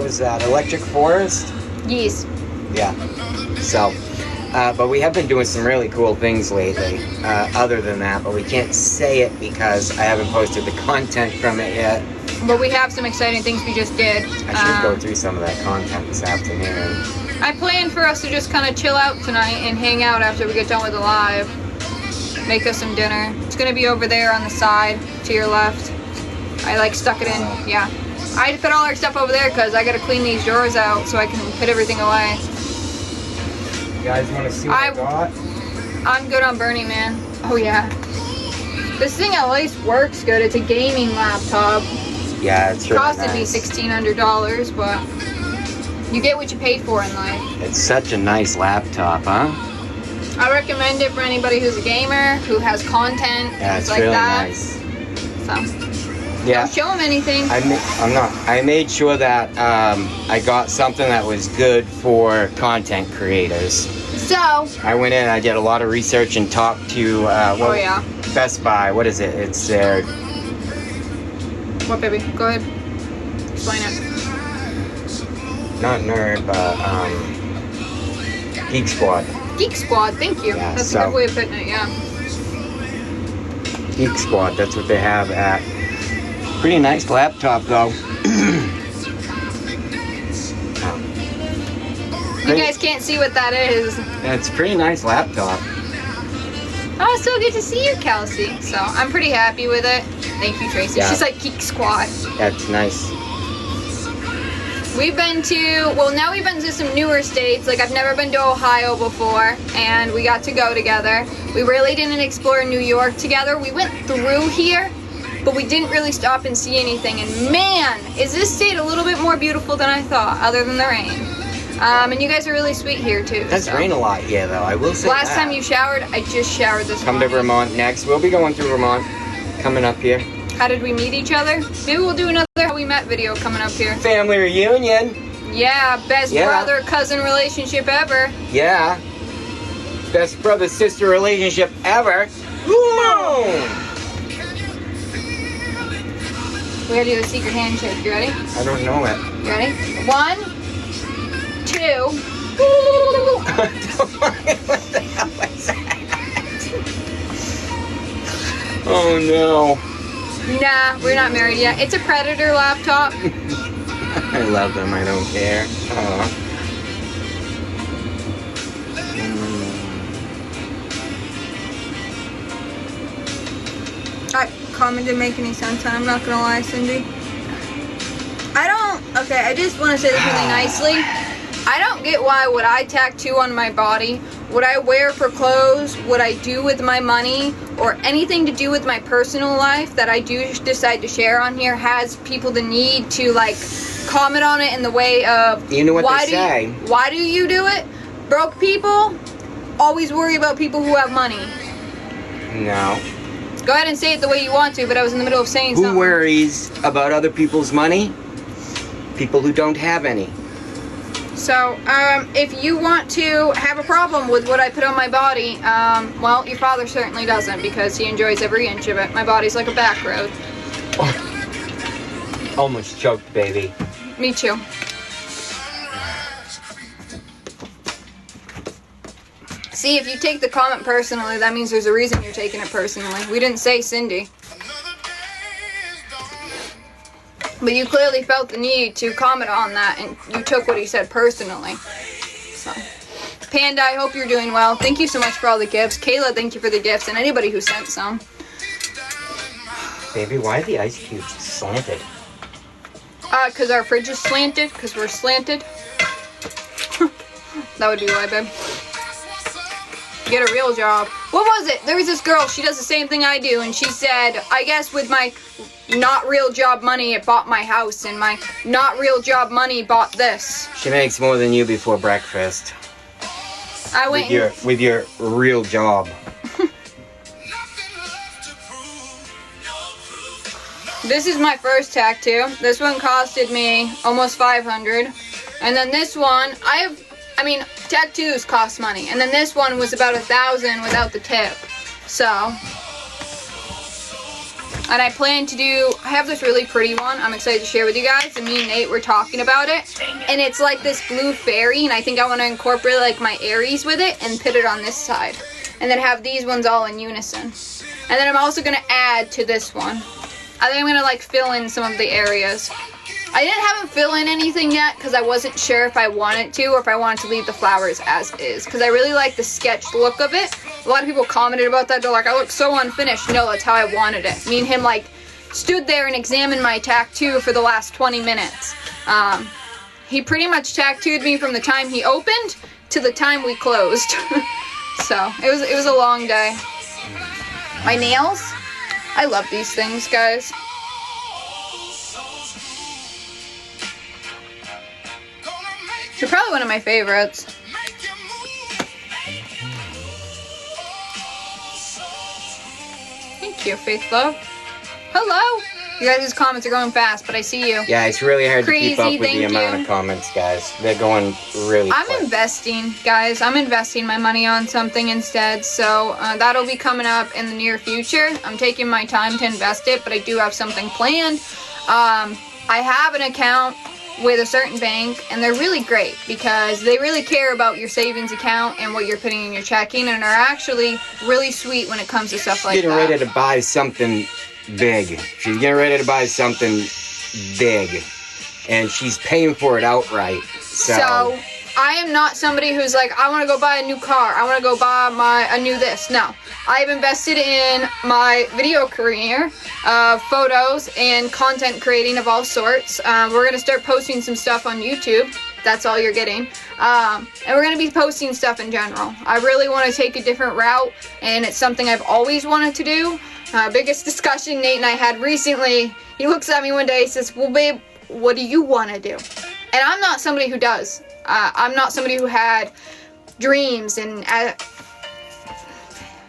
was that Electric Forest? Yes. Yeah. So, but we have been doing some really cool things lately, other than that, but we can't say it because I haven't posted the content from it yet. But we have some exciting things we just did. I should go through some of that content this afternoon. I planned for us to just kind of chill out tonight and hang out after we get done with the live. Make us some dinner. It's going to be over there on the side to your left. I like stuck it in. Yeah. I put all our stuff over there because I got to clean these drawers out so I can put everything away. You guys want to see what I got? I'm good on Burning Man. Oh yeah. This thing at least works good. It's a gaming laptop. Yeah, it's really Costed nice. me $1,600, but you get what you paid for in life. It's such a nice laptop, huh? I recommend it for anybody who's a gamer, who has content, Yeah, things it's like really that. nice. So, Yeah. don't show them anything. I made sure that I got something that was good for content creators. So, I went in and I did a lot of research and talked to Best Buy. What is it? It's their... What, baby? Go ahead. Explain it. Not Nerd, but Geek Squad. Geek Squad, thank you. Yeah, That's a good way of putting it, yeah. Geek Squad, that's what they have at. Pretty nice laptop, though. You guys can't see what that is. Yeah, it's a pretty nice laptop. Oh, so good to see you, Kelsey. So, I'm pretty happy with it. Thank you, Tracy. Yeah. She's like Geek Squad. That's nice. We've been to, well, now we've been to some newer states. Like, I've never been to Ohio before, and we got to go together. We really didn't explore New York together. We went through here, but we didn't really stop and see anything. And man, is this state a little bit more beautiful than I thought, other than the rain. And you guys are really sweet here, too. It does rain a lot here, though. I will say Last that. time you showered, I just showered this Come to morning. Vermont next. We'll be going through Vermont. Coming up here. How did we meet each other? Maybe we'll do another How We Met video coming up here. Family reunion. Yeah, best Yeah. brother-cousin relationship ever. Yeah. Best brother-sister relationship ever. Woo! We gotta do a secret handshake. You ready? I don't know it. You ready? 1, 2. What the hell was that? Oh no. Nah, we're not married yet. It's a Predator laptop. I love them. I don't care. That comment didn't make any sense, and I'm not gonna lie, Cindy. I just want to say this really nicely. I don't get why what I tattoo on my body, what I wear for clothes, what I do with my money, or anything to do with my personal life that I do decide to share on here has people the need to, like, comment on it in the way of, You know what they say. Why do you do it? Broke people always worry about people who have money. No. Go ahead and say it the way you want to, but I was in the middle of saying something. Who worries about other people's money? People who don't have any. So, if you want to have a problem with what I put on my body, well, your father certainly doesn't, because he enjoys every inch of it. My body's like a back road. Almost choked, baby. Me too. See, if you take the comment personally, that means there's a reason you're taking it personally. We didn't say Cindy. But you clearly felt the need to comment on that, and you took what he said personally. So, Panda, I hope you're doing well. Thank you so much for all the gifts. Kayla, thank you for the gifts, and anybody who sent some. Baby, why are the ice cubes slanted? Because our fridge is slanted, because we're slanted. That would be why, babe. Get a real job. What was it? There was this girl, she does the same thing I do, and she said, I guess with my not real job money, it bought my house, and my not real job money bought this. She makes more than you before breakfast. I went with your real job. This is my first tattoo. This one costed me almost $500. And then this one, I mean, tattoos cost money. And then this one was about $1,000 without the tip. So, And I plan to do, I have this really pretty one I'm excited to share with you guys, and me and Nate were talking about it. And it's like this blue fairy, and I think I want to incorporate like my Aries with it and put it on this side. And then have these ones all in unison. And then I'm also going to add to this one. I think I'm going to like fill in some of the areas. I didn't have him fill in anything yet because I wasn't sure if I wanted to or if I wanted to leave the flowers as is. Because I really like the sketched look of it. A lot of people commented about that. They're like, I look so unfinished. No, that's how I wanted it. Me and him like stood there and examined my tattoo for the last 20 minutes. He pretty much tattooed me from the time he opened to the time we closed. So it was a long day. My nails, I love these things, guys. They're probably one of my favorites. Thank you, Faith Love. Hello. You guys' comments are going fast, but I see you. Yeah, it's really hard to keep up Crazy, with the thank amount you. of comments, guys. They're going really I'm quick. investing, guys. I'm investing my money on something instead, so that'll be coming up in the near future. I'm taking my time to invest it, but I do have something planned. I have an account with a certain bank, and they're really great because they really care about your savings account and what you're putting in your checking, and are actually really sweet when it comes to stuff like Getting that. ready to buy something big. She's getting ready to buy something big, and she's paying for it outright. So I am not somebody who's like, I want to go buy a new car. I want to go buy a new this. No. I've invested in my video career, photos and content creating of all sorts. We're going to start posting some stuff on YouTube. That's all you're getting. And we're going to be posting stuff in general. I really want to take a different route, and it's something I've always wanted to do. Biggest discussion Nate and I had recently, he looks at me one day and says, well, babe, what do you want to do? And I'm not somebody who does. I'm not somebody who had dreams and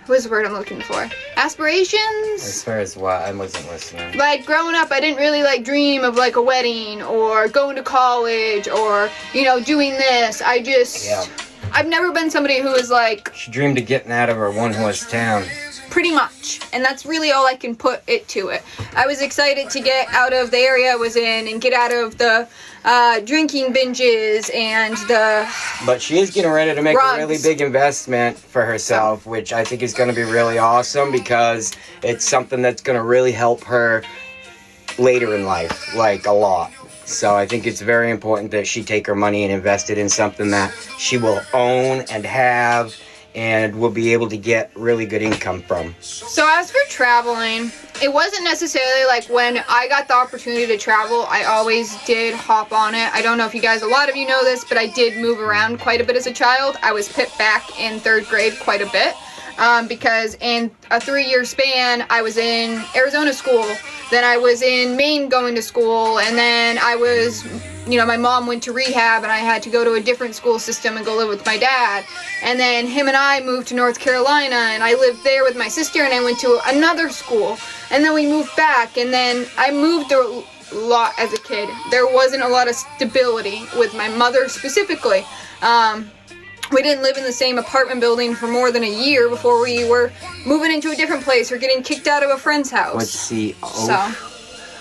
what's the word I'm looking for? Aspirations? As far as what? I wasn't listening. Like growing up, I didn't really like dream of like a wedding or going to college or, you know, doing this. I've never been somebody who was like, She dreamed of getting out of her one-horse town. pretty much, and that's really all I can put it to it. I was excited to get out of the area I was in and get out of the drinking binges and the But she is getting ready to make Drugs. a really big investment for herself, which I think is going to be really awesome because it's something that's going to really help her later in life, like a lot. So I think it's very important that she take her money and invest it in something that she will own and have and will be able to get really good income from. So as for traveling, it wasn't necessarily like when I got the opportunity to travel, I always did hop on it. I don't know if you guys, a lot of you know this, but I did move around quite a bit as a child. I was put back in 3rd grade quite a bit because in a 3-year span, I was in Arizona school, then I was in Maine going to school, and then I was, you know, my mom went to rehab and I had to go to a different school system and go live with my dad. And then him and I moved to North Carolina and I lived there with my sister and I went to another school. And then we moved back and then I moved a lot as a kid. There wasn't a lot of stability with my mother specifically. We didn't live in the same apartment building for more than a year before we were moving into a different place or getting kicked out of a friend's house. Let's see. So,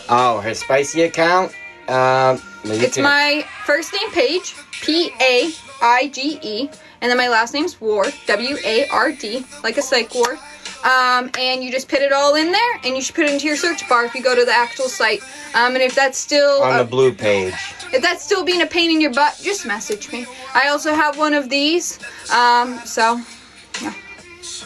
Her spicy account. it's my first name Paige, Paige, and then my last name's Ward, W-A-R-D, like a psych ward. And you just put it all in there, and you should put it into your search bar if you go to the actual site. And if that's still on the blue page. If that's still being a pain in your butt, just message me. I also have one of these. So, yeah.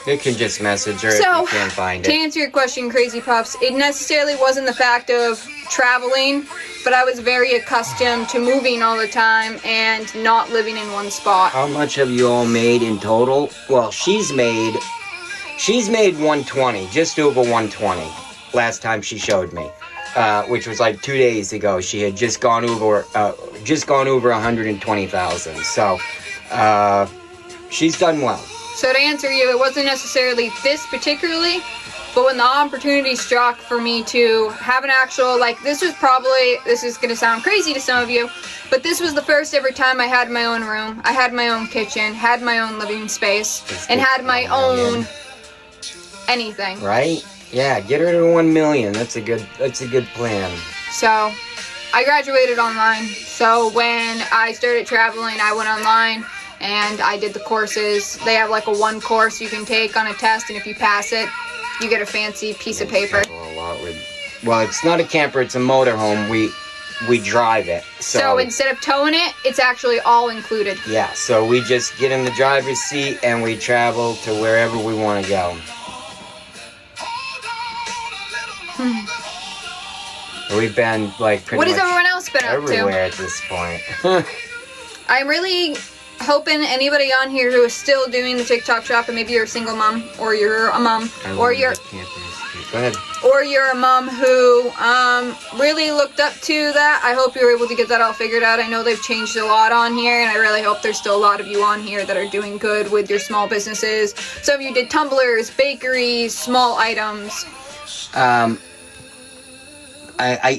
You can just message her if So, you can't find to it. answer your question, Crazy Puffs, it necessarily wasn't the fact of traveling, but I was very accustomed to moving all the time and not living in one spot. How much have you all made in total? Well, she's made 120, just over 120 last time she showed me. Which was like 2 days ago. She had just gone over 120,000. So she's done well. So to answer you, it wasn't necessarily this particularly, but when the opportunity struck for me to have an actual, like, this is going to sound crazy to some of you, but this was the first ever time I had my own room. I had my own kitchen, had my own living space, and had my own anything. Right? Yeah, get her to 1 million. That's a good plan. So, I graduated online. So when I started traveling, I went online and I did the courses. They have like a one course you can take on a test, and if you pass it, you get a fancy piece of paper. Well, it's not a camper, it's a motorhome. We drive it. So instead of towing it, it's actually all included. Yeah, so we just get in the driver's seat and we travel to wherever we want to go. We've been like pretty What has much everyone else been up everywhere at this point. I'm really hoping anybody on here who is still doing the TikTok shop, and maybe you're a single mom, or you're a mom, or you're Go ahead. or you're a mom who really looked up to that. I hope you're able to get that all figured out. I know they've changed a lot on here, and I really hope there's still a lot of you on here that are doing good with your small businesses. Some of you did tumblers, bakeries, small items.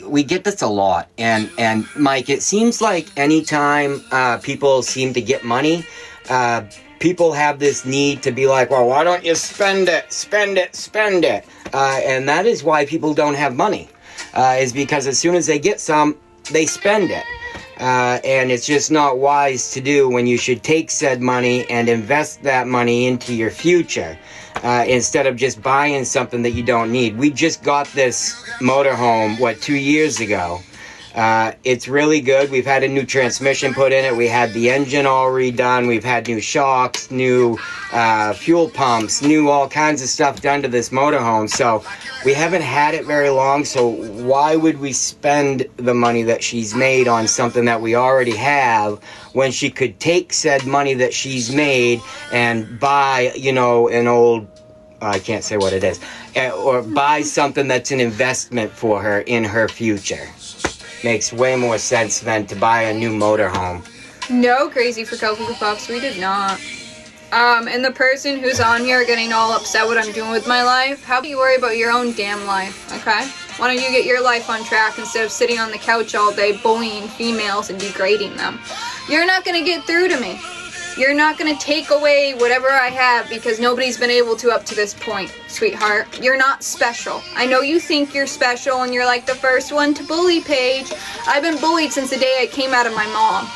We get this a lot, and Mike, it seems like anytime people seem to get money, people have this need to be like, well, why don't you spend it, and that is why people don't have money, is because as soon as they get some, they spend it, and it's just not wise to do when you should take said money and invest that money into your future. Instead of just buying something that you don't need. We just got this motorhome, 2 years ago. It's really good. We've had a new transmission put in it. We had the engine all redone. We've had new shocks, new fuel pumps, new all kinds of stuff done to this motorhome. So we haven't had it very long. So why would we spend the money that she's made on something that we already have when she could take said money that she's made and buy, an old, I can't say what it is, or buy something that's an investment for her in her future. Makes way more sense than to buy a new motorhome. No, Crazy for Cocoa Puffs, we did not. And the person who's on here getting all upset what I'm doing with my life, how about you worry about your own damn life, okay? Why don't you get your life on track instead of sitting on the couch all day bullying females and degrading them? You're not going to get through to me. You're not going to take away whatever I have because nobody's been able to up to this point, sweetheart. You're not special. I know you think you're special and you're like the first one to bully, Paige. I've been bullied since the day I came out of my mom.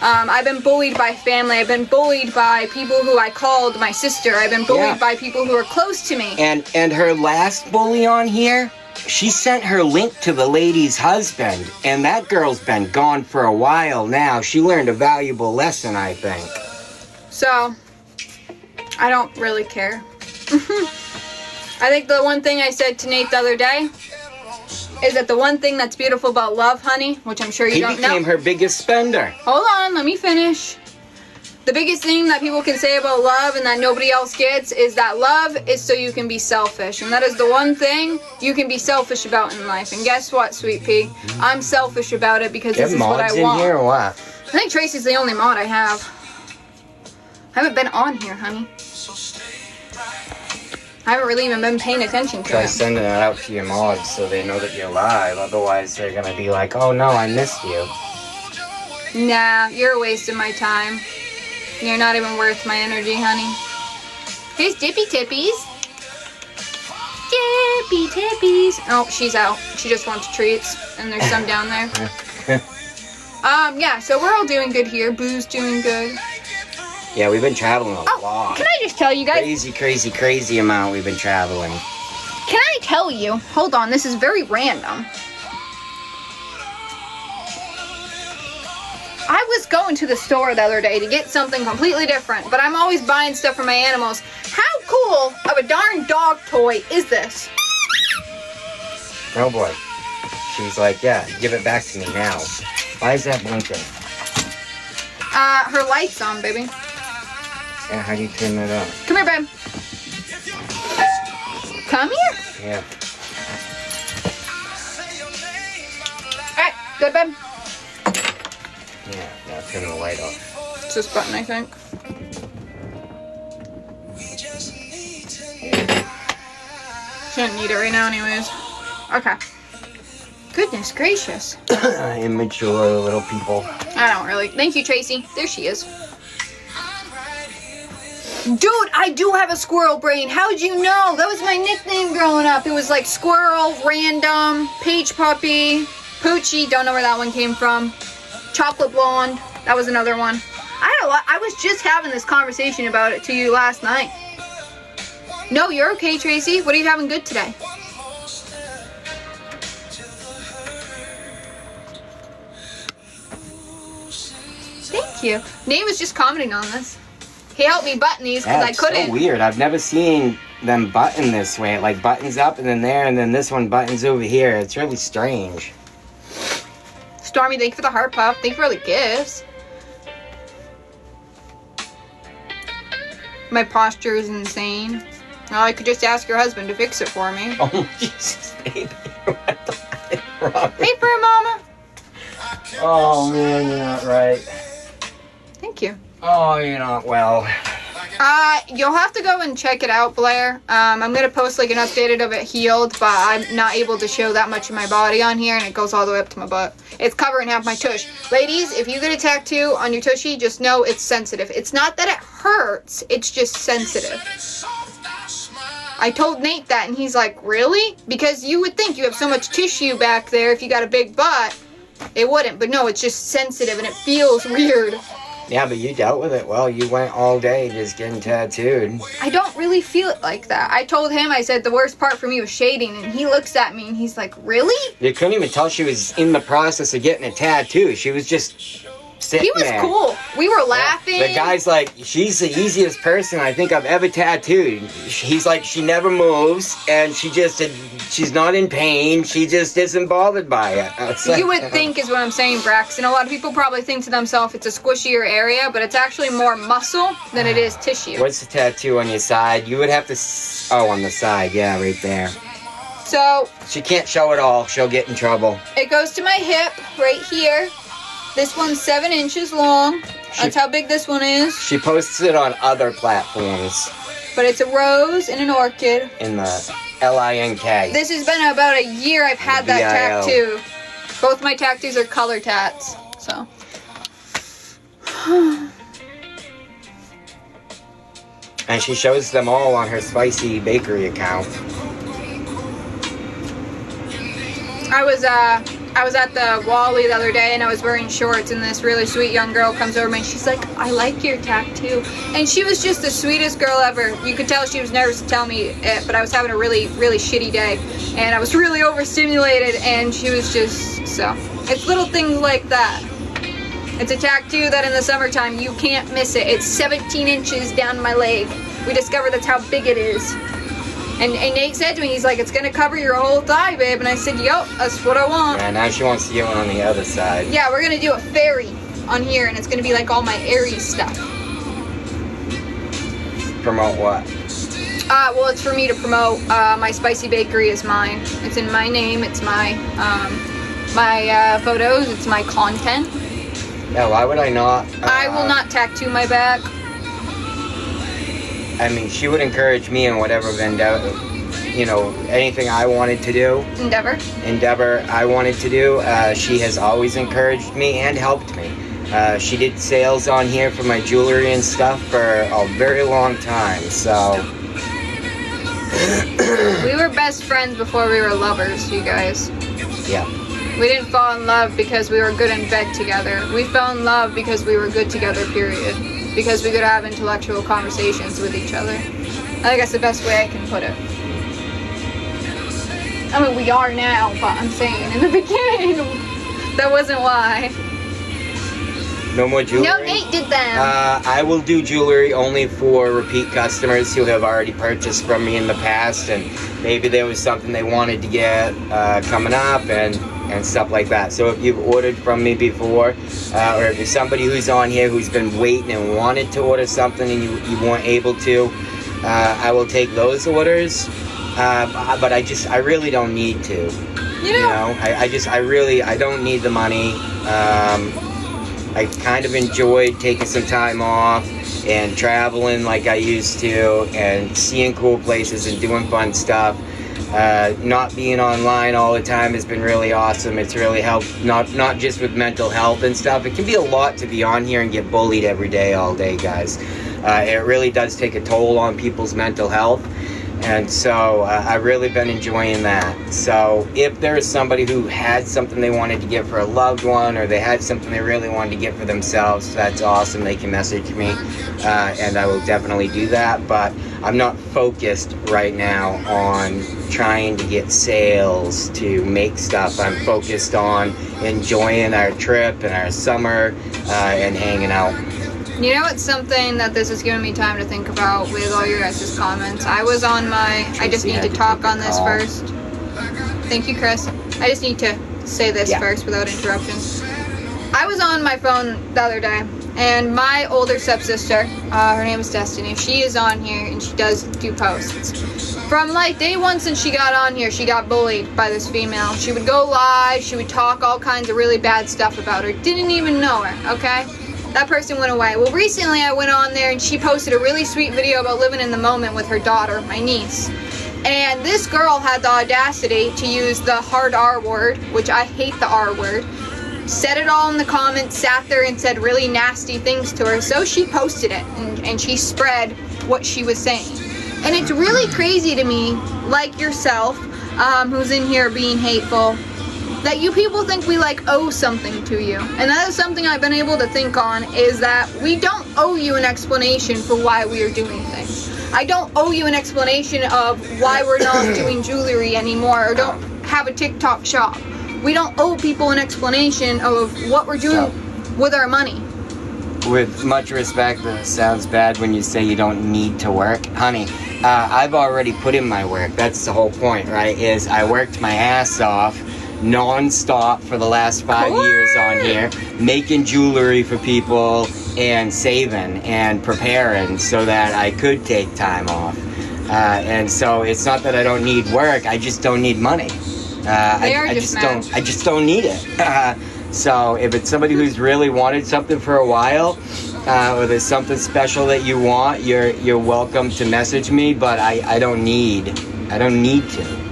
I've been bullied by family. I've been bullied by people who I called my sister. I've been bullied by people who are close to me. And her last bully on here, she sent her link to the lady's husband, and that girl's been gone for a while now. She learned a valuable lesson, I think. So, I don't really care. I think the one thing I said to Nate the other day is that the one thing that's beautiful about love, honey, which I'm sure you don't know. He became her biggest spender. Hold on, let me finish. The biggest thing that people can say about love and that nobody else gets is that love is so you can be selfish. And that is the one thing you can be selfish about in life. And guess what, Sweet Pea? I'm selfish about it because this is what I want. In here or what? I think Tracy's the only mod I have. I haven't been on here, honey. I haven't really even been paying attention to Try it. sending it out to your mods so they know that you're live. Otherwise, they're going to be like, oh no, I missed you. Nah, you're a waste of my time. You're not even worth my energy, honey. Here's Dippy Tippies. Dippy Tippies. Oh, she's out. She just wants treats, and there's some down there. Yeah, so we're all doing good here. Boo's doing good. Yeah, we've been traveling a lot. Can I just tell you guys? Crazy amount we've been traveling. Can I tell you? Hold on, this is very random. I was going to the store the other day to get something completely different, but I'm always buying stuff for my animals. How cool of a darn dog toy is this? Oh boy. She's like, yeah, give it back to me now. Why is that blinking? Her light's on, baby. Yeah, how do you turn that on? Come here, babe. Come here. Yeah. Alright, good, babe. Yeah, now turn the light off. It's this button, I think. She doesn't need it right now anyways. Okay. Goodness gracious. Immature little people. I don't really. Thank you, Tracy. There she is. Dude, I do have a squirrel brain. How'd you know? That was my nickname growing up. It was like Squirrel, Random, Peach Puppy, Poochie, don't know where that one came from. Chocolate Blonde, that was another one. I had a lot. I was just having this conversation about it to you last night. No, you're okay, Tracy. What are you having good today? Thank you. Nate was just commenting on this. He helped me button these because I couldn't. So weird. I've never seen them button this way. It like buttons up and then there, and then this one buttons over here. It's really strange. Stormy, thank you for the heart puff. Thank you for all the gifts. My posture is insane. Oh, I could just ask your husband to fix it for me. Oh, Jesus, baby. Pay for it, Mama. Oh, man, you're not right. Thank you. Oh, you're not well. You'll have to go and check it out, Blair. I'm gonna post like an updated of it healed, but I'm not able to show that much of my body on here, and it goes all the way up to my butt. It's covering half my tush. Ladies, if you get a tattoo on your tushy, just know it's sensitive. It's not that it hurts, it's just sensitive. I told Nate that, and he's like, really? Because you would think you have so much tissue back there if you got a big butt. It wouldn't, but no, it's just sensitive, and it feels weird. Yeah, but you dealt with it well. You went all day just getting tattooed. I don't really feel it like that. I told him, I said the worst part for me was shading, and he looks at me and he's like, really? You couldn't even tell she was in the process of getting a tattoo. She was just sitting He was there. cool. We were laughing. The guy's like, she's the easiest person I think I've ever tattooed. He's like, she never moves, and she's not in pain. She just isn't bothered by it. Like, You would think is what I'm saying, Braxton. A lot of people probably think to themselves it's a squishier area, but it's actually more muscle than it is tissue. What's the tattoo on your side? You would have to... Oh, on the side. Yeah, right there. So, She can't show it all. She'll get in trouble. it goes to my hip right here. This one's 7 inches long. That's how big this one is. She posts it on other platforms But it's a rose and an orchid. in the LINK. This has been about a year I've had that VIO. tattoo. Both my tattoos are color tats. So. And she shows them all on her Spicy Bakery account. I was at the Wally the other day and I was wearing shorts and this really sweet young girl comes over to me and she's like, I like your tattoo. And she was just the sweetest girl ever. You could tell she was nervous to tell me it, but I was having a really, really shitty day. And I was really overstimulated and she was just, so. It's little things like that. It's a tattoo that in the summertime you can't miss it. It's 17 inches down my leg. We discovered that's how big it is. And Nate said to me, he's like, it's going to cover your whole thigh, babe. And I said, yup, that's what I want. And now she wants to get one on the other side. Yeah, we're going to do a fairy on here, and it's going to be like all my Aries stuff. Promote what? Well, it's for me to promote. My Spicy Bakery is mine. It's in my name. It's my photos. It's my content. Yeah, why would I not? I will not tattoo my back. I mean, she would encourage me in whatever endeavor, anything I wanted to do. Endeavor I wanted to do. She has always encouraged me and helped me. She did sales on here for my jewelry and stuff for a very long time, so. We were best friends before we were lovers, you guys. Yeah. We didn't fall in love because we were good in bed together. We fell in love because we were good together, period. Because we could have intellectual conversations with each other. I think that's the best way I can put it. I mean, we are now, but I'm saying in the beginning, that wasn't why. No more jewelry? No, Nate did them. I will do jewelry only for repeat customers who have already purchased from me in the past, and maybe there was something they wanted to get coming up and stuff like that. So if you've ordered from me before, or if there's somebody who's on here who's been waiting and wanted to order something and you weren't able to, I will take those orders. But I really don't need to. I don't need the money. I kind of enjoyed taking some time off and traveling like I used to and seeing cool places and doing fun stuff. Not being online all the time has been really awesome. It's really helped, not just with mental health and stuff. It can be a lot to be on here and get bullied every day, all day, guys. It really does take a toll on people's mental health. And so I've really been enjoying that. So if there is somebody who had something they wanted to get for a loved one, or they had something they really wanted to get for themselves, that's awesome. They can message me, and I will definitely do that. But I'm not focused right now on trying to get sales to make stuff. I'm focused on enjoying our trip and our summer and hanging out. You know, it's something that this has given me time to think about with all your guys' comments. I was on my, I just need to talk on this first. Thank you, Chris. I just need to say this first without interruptions. I was on my phone the other day, and my older stepsister, her name is Destiny, she is on here, and she does do posts. From like day one since she got on here, she got bullied by this female. She would go live, she would talk all kinds of really bad stuff about her. Didn't even know her, okay? That person went away. Well, recently I went on there and she posted a really sweet video about living in the moment with her daughter, my niece. And this girl had the audacity to use the hard R word, which I hate the R word, said it all in the comments, sat there and said really nasty things to her. So she posted it and she spread what she was saying. And it's really crazy to me, like yourself, who's in here being hateful, that you people think we like owe something to you. And that is something I've been able to think on, is that we don't owe you an explanation for why we are doing things. I don't owe you an explanation of why we're not doing jewelry anymore or don't have a TikTok shop. We don't owe people an explanation of what we're doing with our money. With much respect, it sounds bad when you say you don't need to work. Honey, I've already put in my work. That's the whole point, right? Is I worked my ass off non-stop for the last 5 years on here, making jewelry for people and saving and preparing so that I could take time off. And so it's not that I don't need work, I just don't need money. I just don't need it. So if it's somebody who's really wanted something for a while, or there's something special that you want, you're welcome to message me, but I don't need to.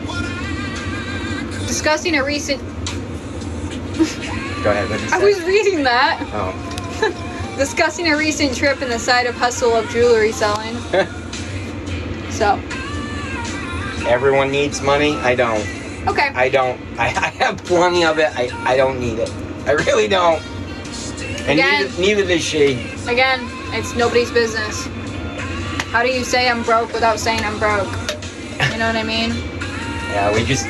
Discussing a recent... Go ahead, what did you say? I was reading that. Oh. Discussing a recent trip in the side of hustle of jewelry selling. So. Everyone needs money. I don't. Okay. I don't. I have plenty of it. I don't need it. I really don't. And neither does she. Again, it's nobody's business. How do you say I'm broke without saying I'm broke? You know what I mean? Yeah, I just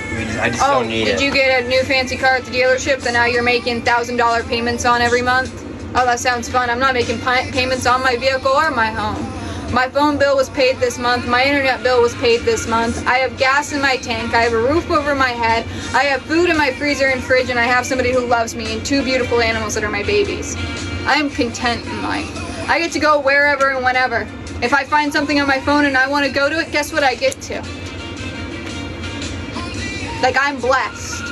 don't need it. Did you get a new fancy car at the dealership that now you're making $1,000 payments on every month? Oh, that sounds fun. I'm not making payments on my vehicle or my home. My phone bill was paid this month. My internet bill was paid this month. I have gas in my tank. I have a roof over my head. I have food in my freezer and fridge, and I have somebody who loves me and 2 beautiful animals that are my babies. I am content in life. I get to go wherever and whenever. If I find something on my phone and I want to go to it, guess what I get to? Like, I'm blessed.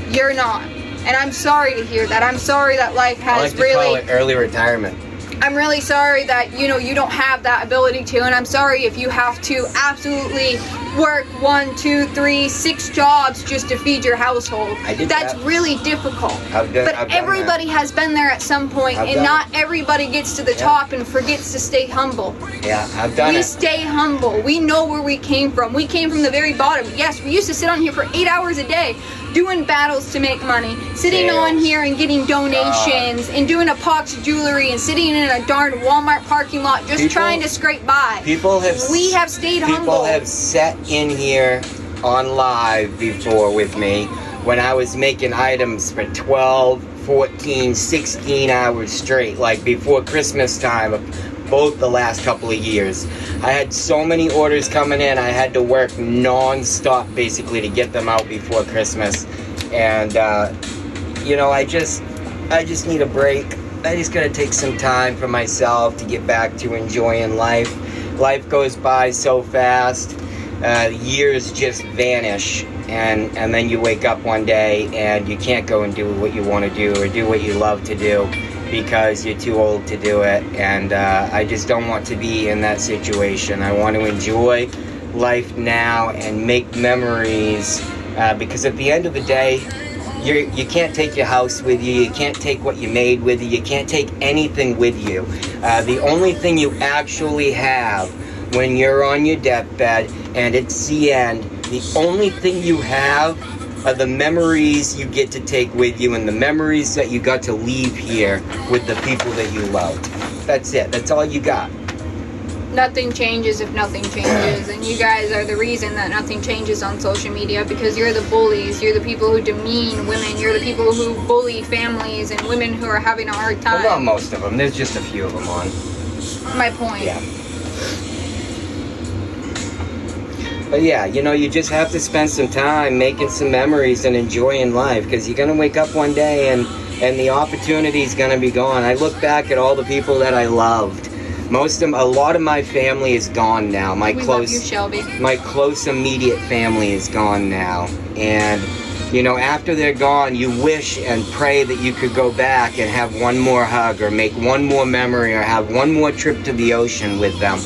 You're not. And I'm sorry to hear that. I'm sorry that life has I like to call it early retirement. I'm really sorry that, you don't have that ability to, and I'm sorry if you have to absolutely work 1, 2, 3, 6 jobs just to feed your household. That's really difficult. But everybody has been there at some point, and not everybody gets to the top and forgets to stay humble. Yeah, I've done it. We stay humble. We know where we came from. We came from the very bottom. Yes, we used to sit on here for 8 hours a day doing battles to make money, sitting on here and getting donations and doing epoxy jewelry and sitting in a darn Walmart parking lot just trying to scrape by. We have stayed humble. People have sat in here on live before with me when I was making items for 12, 14, 16 hours straight, like before Christmas time, both the last couple of years. I had so many orders coming in, I had to work non-stop basically to get them out before Christmas. And I just need a break. I just gotta take some time for myself to get back to enjoying life. Life goes by so fast. Years just vanish, and then you wake up one day and you can't go and do what you want to do or do what you love to do because you're too old to do it. And I just don't want to be in that situation. I want to enjoy life now and make memories, because at the end of the day, you can't take your house with you. You can't take what you made with you. You can't take anything with you. The only thing you actually have when you're on your deathbed and it's the end, the only thing you have are the memories you get to take with you and the memories that you got to leave here with the people that you loved. That's it. That's all you got. Nothing changes if nothing changes, and you guys are the reason that nothing changes on social media, because you're the bullies, you're the people who demean women, you're the people who bully families and women who are having a hard time. Well, not most of them. There's just a few of them on. My point. Yeah. But yeah, you know, you just have to spend some time making some memories and enjoying life, because you're going to wake up one day and the opportunity's going to be gone. I look back at all the people that I loved. A lot of my family is gone now. We love you, Shelby. My close immediate family is gone now. And, you know, after they're gone, you wish and pray that you could go back and have one more hug or make one more memory or have one more trip to the ocean with them.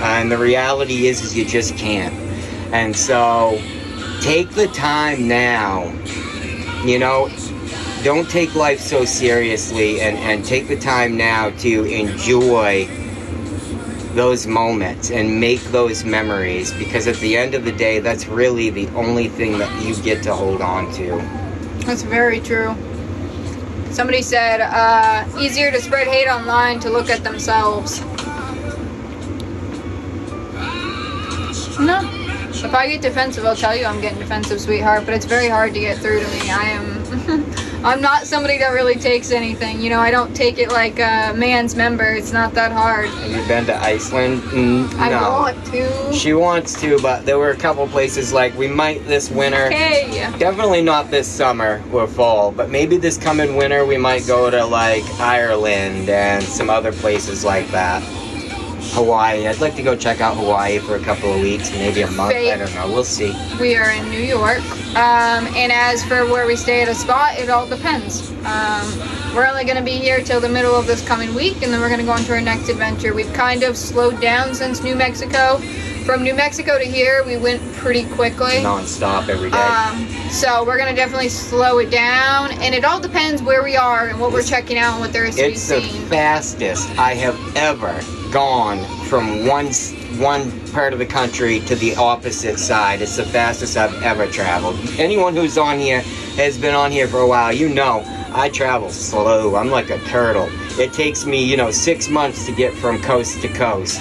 And the reality is you just can't. And so, take the time now. You know, don't take life so seriously, and take the time now to enjoy those moments and make those memories, because at the end of the day, that's really the only thing that you get to hold on to. That's very true. Somebody said, easier to spread hate online to look at themselves. No. If I get defensive, I'll tell you I'm getting defensive, sweetheart, but it's very hard to get through to me. I'm not somebody that really takes anything. You know, I don't take it like a man's member. It's not that hard. Have you been to Iceland? No. I want to. She wants to, but there were a couple places like we might this winter. Okay. Definitely not this summer or fall, but maybe this coming winter we might go to like Ireland and some other places like that. Hawaii. I'd like to go check out Hawaii for a couple of weeks, maybe a month. I don't know. We'll see. We are in New York. And as for where we stay at a spot, it all depends. We're only going to be here till the middle of this coming week, and then we're going to go on to our next adventure. We've kind of slowed down since New Mexico. From New Mexico to here, we went pretty quickly. Non-stop every day. So we're going to definitely slow it down, and it all depends where we are and what we're checking out and what there is to be seen. It's the fastest I have ever gone from one part of the country to the opposite side. It's the fastest I've ever traveled. Anyone who's on here has been on here for a while. You know, I travel slow. I'm like a turtle. It takes me, 6 months to get from coast to coast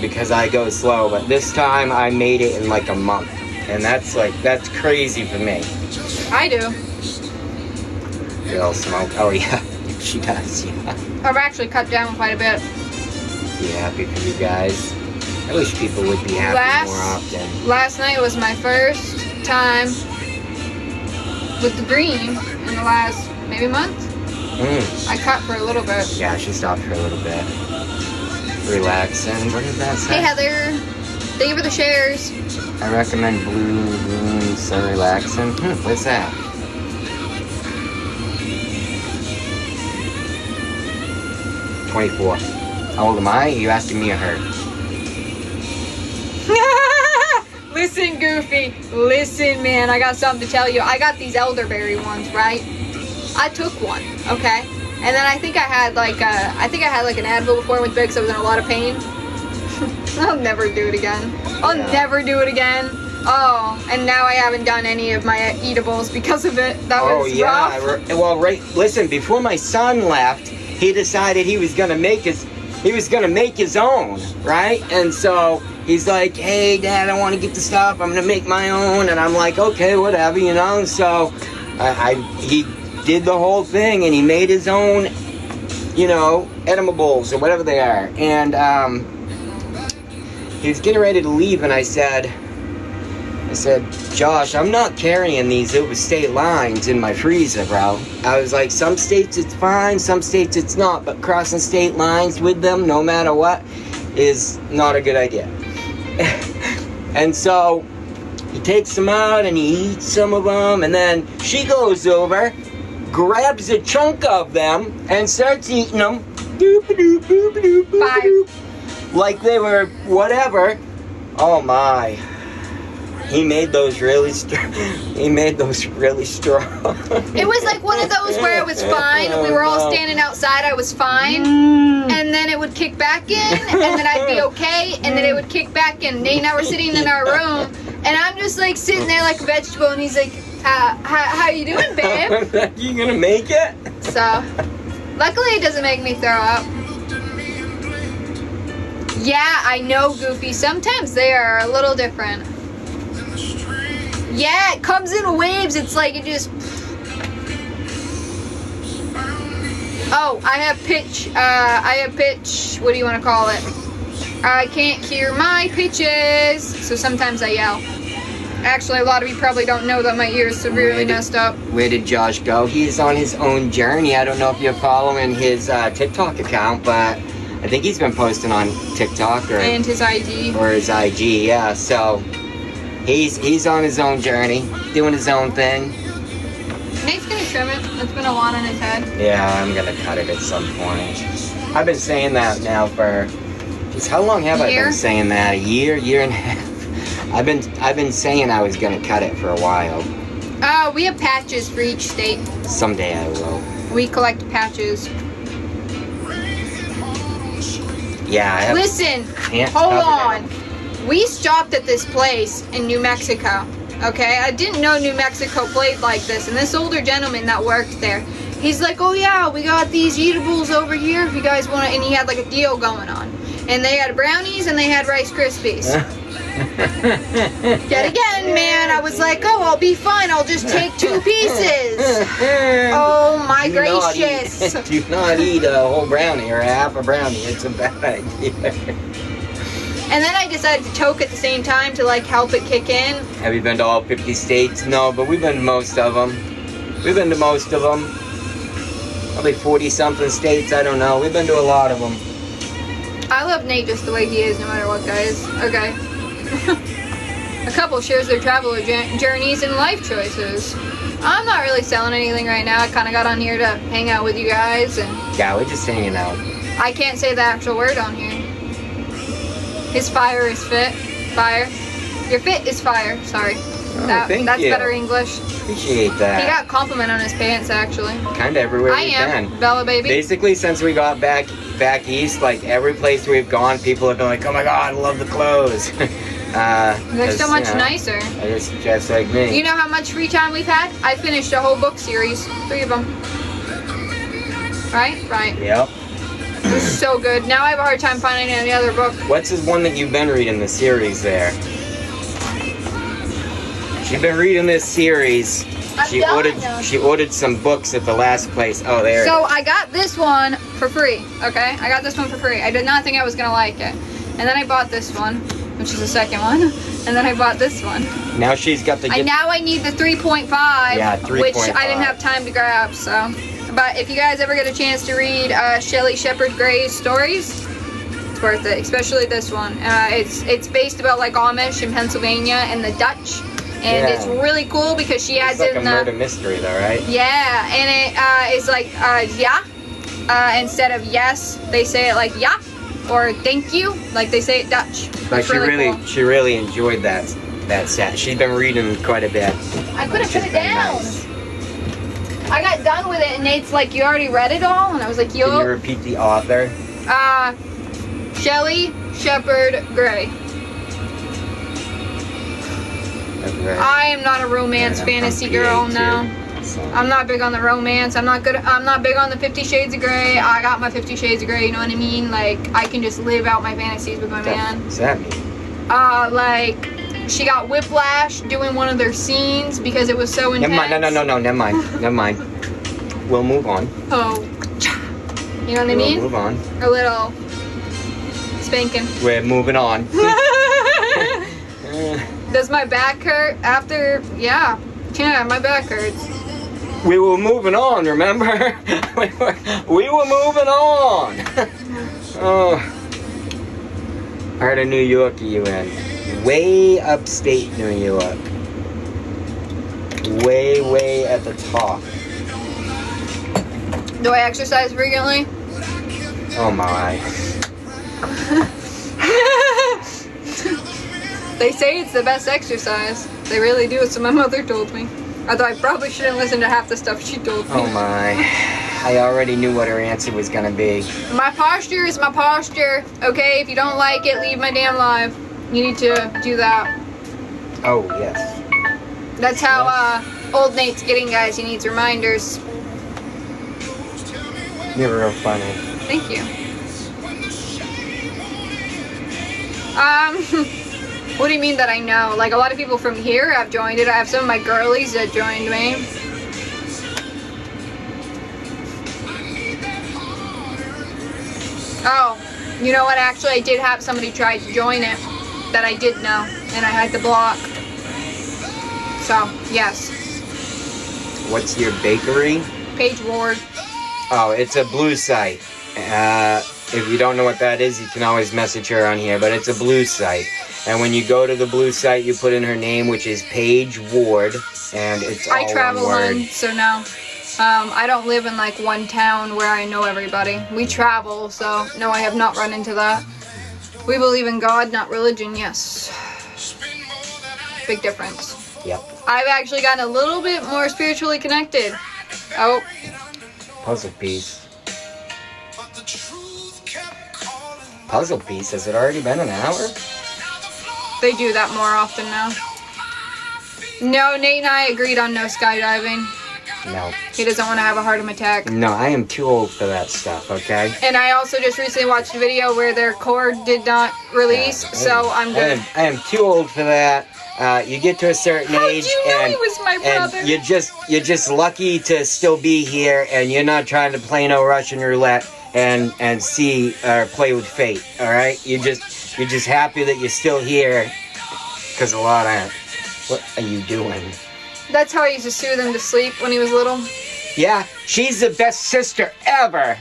because I go slow. But this time I made it in like a month. And that's crazy for me. I do. Bill smoke. Oh, yeah. She does, yeah. I've actually cut down quite a bit. Be happy for you guys. I wish people would be happy more often. Last night was my first time with the green in the last maybe month. I cut for a little bit. Yeah, she stopped for a little bit. Relaxing. What did that say? Hey Heather, thank you for the shares. I recommend Blue Moon So Relaxing. What's that? $24. How old am I? Are you asking me or her? Listen, Goofy. Listen, man. I got something to tell you. I got these elderberry ones, right? I took one, okay? And then I think I had like an Advil before I went big, so I was in a lot of pain. I'll never do it again. I'll never do it again. Oh, and now I haven't done any of my eatables because of it. That was rough. Well, listen, before my son left, he decided he was gonna make his own, right? And so he's like, hey, Dad, I want to get the stuff. I'm going to make my own. And I'm like, okay, whatever, So he did the whole thing, and he made his own, edibles or whatever they are. And he was getting ready to leave, and I said, Josh, I'm not carrying these over state lines in my freezer, bro. I was like, some states it's fine, some states it's not, but crossing state lines with them, no matter what, is not a good idea. And so he takes them out and he eats some of them, and then she goes over, grabs a chunk of them, and starts eating them. Like they were whatever. Oh my. He made those really he made those really strong. It was like one of those where it was fine. We were all standing outside. I was fine. And then it would kick back in. And then I'd be okay. And then it would kick back in. Nate and I were sitting in our room. And I'm just like sitting there like a vegetable. And he's like, how you doing, babe? You gonna make it? So, luckily it doesn't make me throw up. Yeah, I know, Goofy. Sometimes they are a little different. Yeah, it comes in waves. It's like it just... Oh, I have pitch. What do you want to call it? I can't hear my pitches. So sometimes I yell. Actually, a lot of you probably don't know that my ear is severely messed up. Where did Josh go? He's on his own journey. I don't know if you're following his TikTok account, but I think he's been posting on TikTok And his IG. Or his IG, yeah. So he's on his own journey, doing his own thing. Nate's gonna trim it. It's been a lot on his head. Yeah, I'm gonna cut it at some point. I've been saying that now for... Just how long have I been saying that? A year and a half? I've been saying I was gonna cut it for a while. We have patches for each state. Someday I will. We collect patches. Yeah, I have... Listen, hold on. We stopped at this place in New Mexico. Okay, I didn't know New Mexico played like this, and this older gentleman that worked there, he's like, oh yeah, we got these eatables over here if you guys want to, and he had like a deal going on. And they had brownies and they had Rice Krispies. Yet again, man, I was like, oh, I'll be fine, I'll just take 2 pieces. Oh my gracious. Do not eat a whole brownie or half a brownie, it's a bad idea. And then I decided to choke at the same time to like help it kick in. Have you been to all 50 states? No, but we've been to most of them. We've been to most of them. Probably 40-something states, I don't know. We've been to a lot of them. I love Nate just the way he is, no matter what, guys. Okay. A couple shares their travel journeys and life choices. I'm not really selling anything right now. I kind of got on here to hang out with you guys. And yeah, we're just hanging out. I can't say the actual word on here. His fire is fit. Fire. Your fit is fire. Sorry. Oh, That's you. Better English. Appreciate that. He got a compliment on his pants, actually. Kind of everywhere we can. Bella baby. Basically, since we got back east, like every place we've gone, people have been like, "Oh my God, I love the clothes." They're so much nicer. Just like me. You know how much free time we've had? I finished a whole book series, 3 of them. Right? Right. Yep. It was so good. Now I have a hard time finding any other book. What's the one that you've been reading the series there? She's been reading this series. She ordered some books at the last place. Oh, there. So I got this one for free. Okay, I got this one for free. I did not think I was gonna like it, and then I bought this one, which is the second one, and then I bought this one. Now she's got the. Now I need the 3.5. Yeah, 3.5. Which I didn't have time to grab. So, but if you guys ever get a chance to read Shelley Shepard Gray's stories, it's worth it. Especially this one. It's based about like Amish in Pennsylvania and the Dutch. And it's really cool because she adds in the... It's like a murder mystery though, right? Yeah, and it is like, yeah. Instead of yes, they say it like yeah. Or thank you, like they say it Dutch. But she really enjoyed that set. She's been reading quite a bit. I could have put it down. Nice. I got done with it and Nate's like, you already read it all? And I was like, yo. Can you repeat the author? Shelley Shepard Gray. I am not a romance fantasy girl, no. I'm not big on the romance. I'm not big on the 50 Shades of Grey. I got my 50 Shades of Grey, you know what I mean? Like, I can just live out my fantasies with my man. What's that mean? Like, she got whiplash doing one of their scenes because it was so intense. Never mind. We'll move on. Oh. You know what I mean? We'll move on. A little spanking. We're moving on. Does my back hurt after? Yeah, my back hurts. We were moving on, remember? we were moving on. Oh. Part of New York are you in? Way upstate New York. Way at the top. Do I exercise frequently? Oh my. They say it's the best exercise. They really do, so my mother told me. Although I probably shouldn't listen to half the stuff she told me. Oh my. I already knew what her answer was gonna be. My posture is my posture. Okay, if you don't like it, leave my damn live. You need to do that. Oh, yes. That's how old Nate's getting, guys. He needs reminders. You're real funny. Thank you. What do you mean that I know? Like, a lot of people from here have joined it. I have some of my girlies that joined me. Oh, you know what? Actually, I did have somebody try to join it that I did know, and I had to block. So, yes. What's your bakery? Paige Ward. Oh, it's a blue site. If you don't know what that is, you can always message her on here, but it's a blue site. And when you go to the blue site, you put in her name, which is Paige Ward, and it's all I travel, one word. hun, so no. I don't live in like one town where I know everybody. We travel, so no, I have not run into that. We believe in God, not religion, yes. Big difference. Yep. I've actually gotten a little bit more spiritually connected. Oh. Puzzle piece. Puzzle piece? Has it already been an hour? They do that more often now. No, Nate and I agreed on no skydiving. No. He doesn't want to have a heart attack. No, I am too old for that stuff, okay? And I also just recently watched a video where their cord did not release, so I'm good. I am too old for that. You get to a certain age, How'd you know and, he was my brother? and you're just lucky to still be here, and you're not trying to play no Russian roulette and see or play with fate. All right, you're just happy that you're still here, because a lot aren't. What are you doing? That's how I used to soothe him to sleep when he was little. Yeah, she's the best sister ever.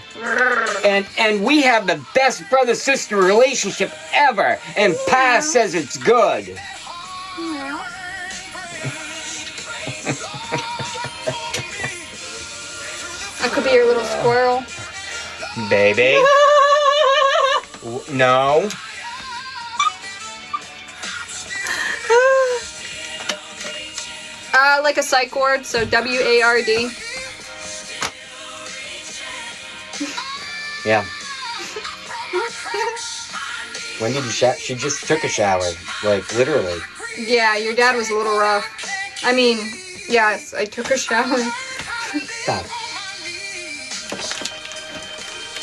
And we have the best brother-sister relationship ever. And Pa says it's good. I could be your little squirrel. Baby. No. Like a psych ward, so W-A-R-D. Yeah. When did you shower? She just took a shower, like literally. Yeah, your dad was a little rough. I mean, yes, I took a shower. Stop.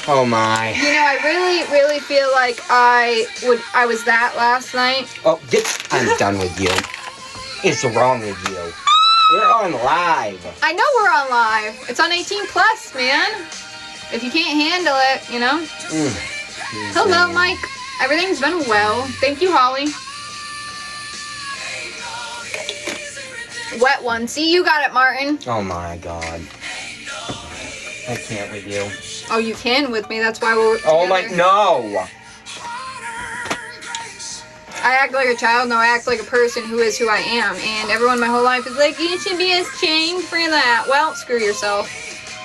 Oh my. You know, I really feel like I was that last night. Oh, I'm done with you. It's wrong with you. We're on live. I know we're on live. It's on 18 plus, man. If you can't handle it, you know. Hello, Mike. Everything's been well. Thank you, Holly. Wet one. See, you got it, Martin. Oh my God. I can't with you. Oh, you can with me. That's why we're together. Oh my, no. I act like a child. No, I act like a person who is who I am. And everyone my whole life is like, you should be ashamed for that. Well, screw yourself.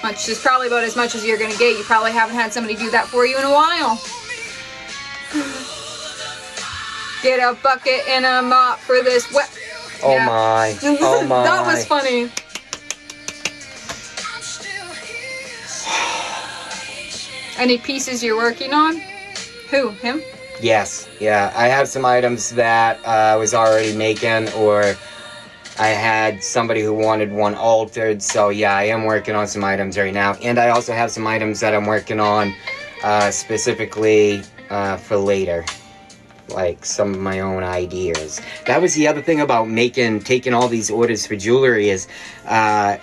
Which is probably about as much as you're going to get. You probably haven't had somebody do that for you in a while. Get a bucket and a mop for this wet. Oh Yeah. my. Oh my. That was funny. Any pieces you're working on? Who? Him? Yes. Yeah. I have some items that I was already making, or I had somebody who wanted one altered. So yeah, I am working on some items right now. And I also have some items that I'm working on specifically for later. Like some of my own ideas. That was the other thing about taking all these orders for jewelry is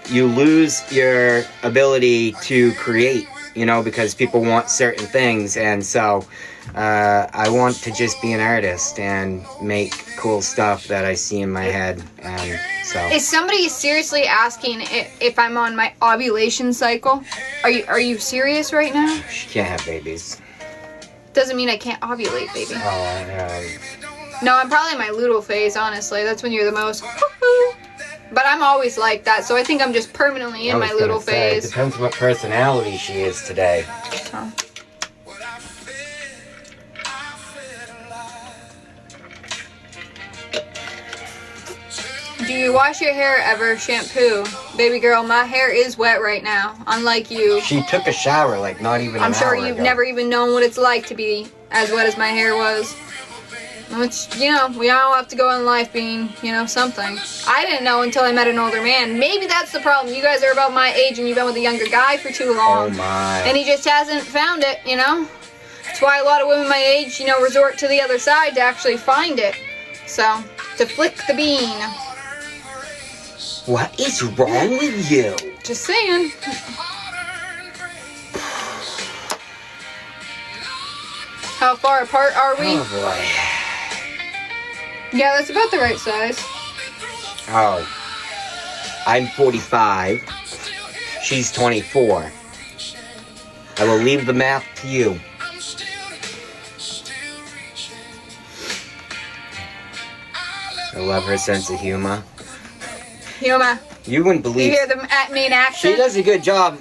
you lose your ability to create, you know, because people want certain things. And so I want to just be an artist and make cool stuff that I see in my head. And so Is somebody seriously asking if I'm on my ovulation cycle? Are you serious right now? she can't have babies. Doesn't mean I can't ovulate, baby. Oh, No, I'm probably in my luteal phase, honestly. That's when you're the most woohoo. But I'm always like that, so I think I'm just permanently in my luteal It phase. depends what personality she is today. Oh. do you wash your hair ever? Shampoo? Baby girl, my hair is wet right now, unlike you. She took a shower like not even I'm an sure hour you've ago. never even known what it's like to be as wet as my hair was. Which, you know, we all have to go in life being, you know, something. I didn't know until I met an older man. Maybe that's the problem. You guys are about my age and you've been with a younger guy for too long. Oh my. And he just hasn't found it, you know? That's why a lot of women my age, you know, resort to the other side to actually find it. So, to flick the bean. What is wrong with you? Just saying. How far apart are we? Oh boy. Yeah, that's about the right size. Oh. I'm 45. She's 24. I will leave the math to you. I love her sense of humor. Yuma, You wouldn't you believe hear the main accent? she does a good job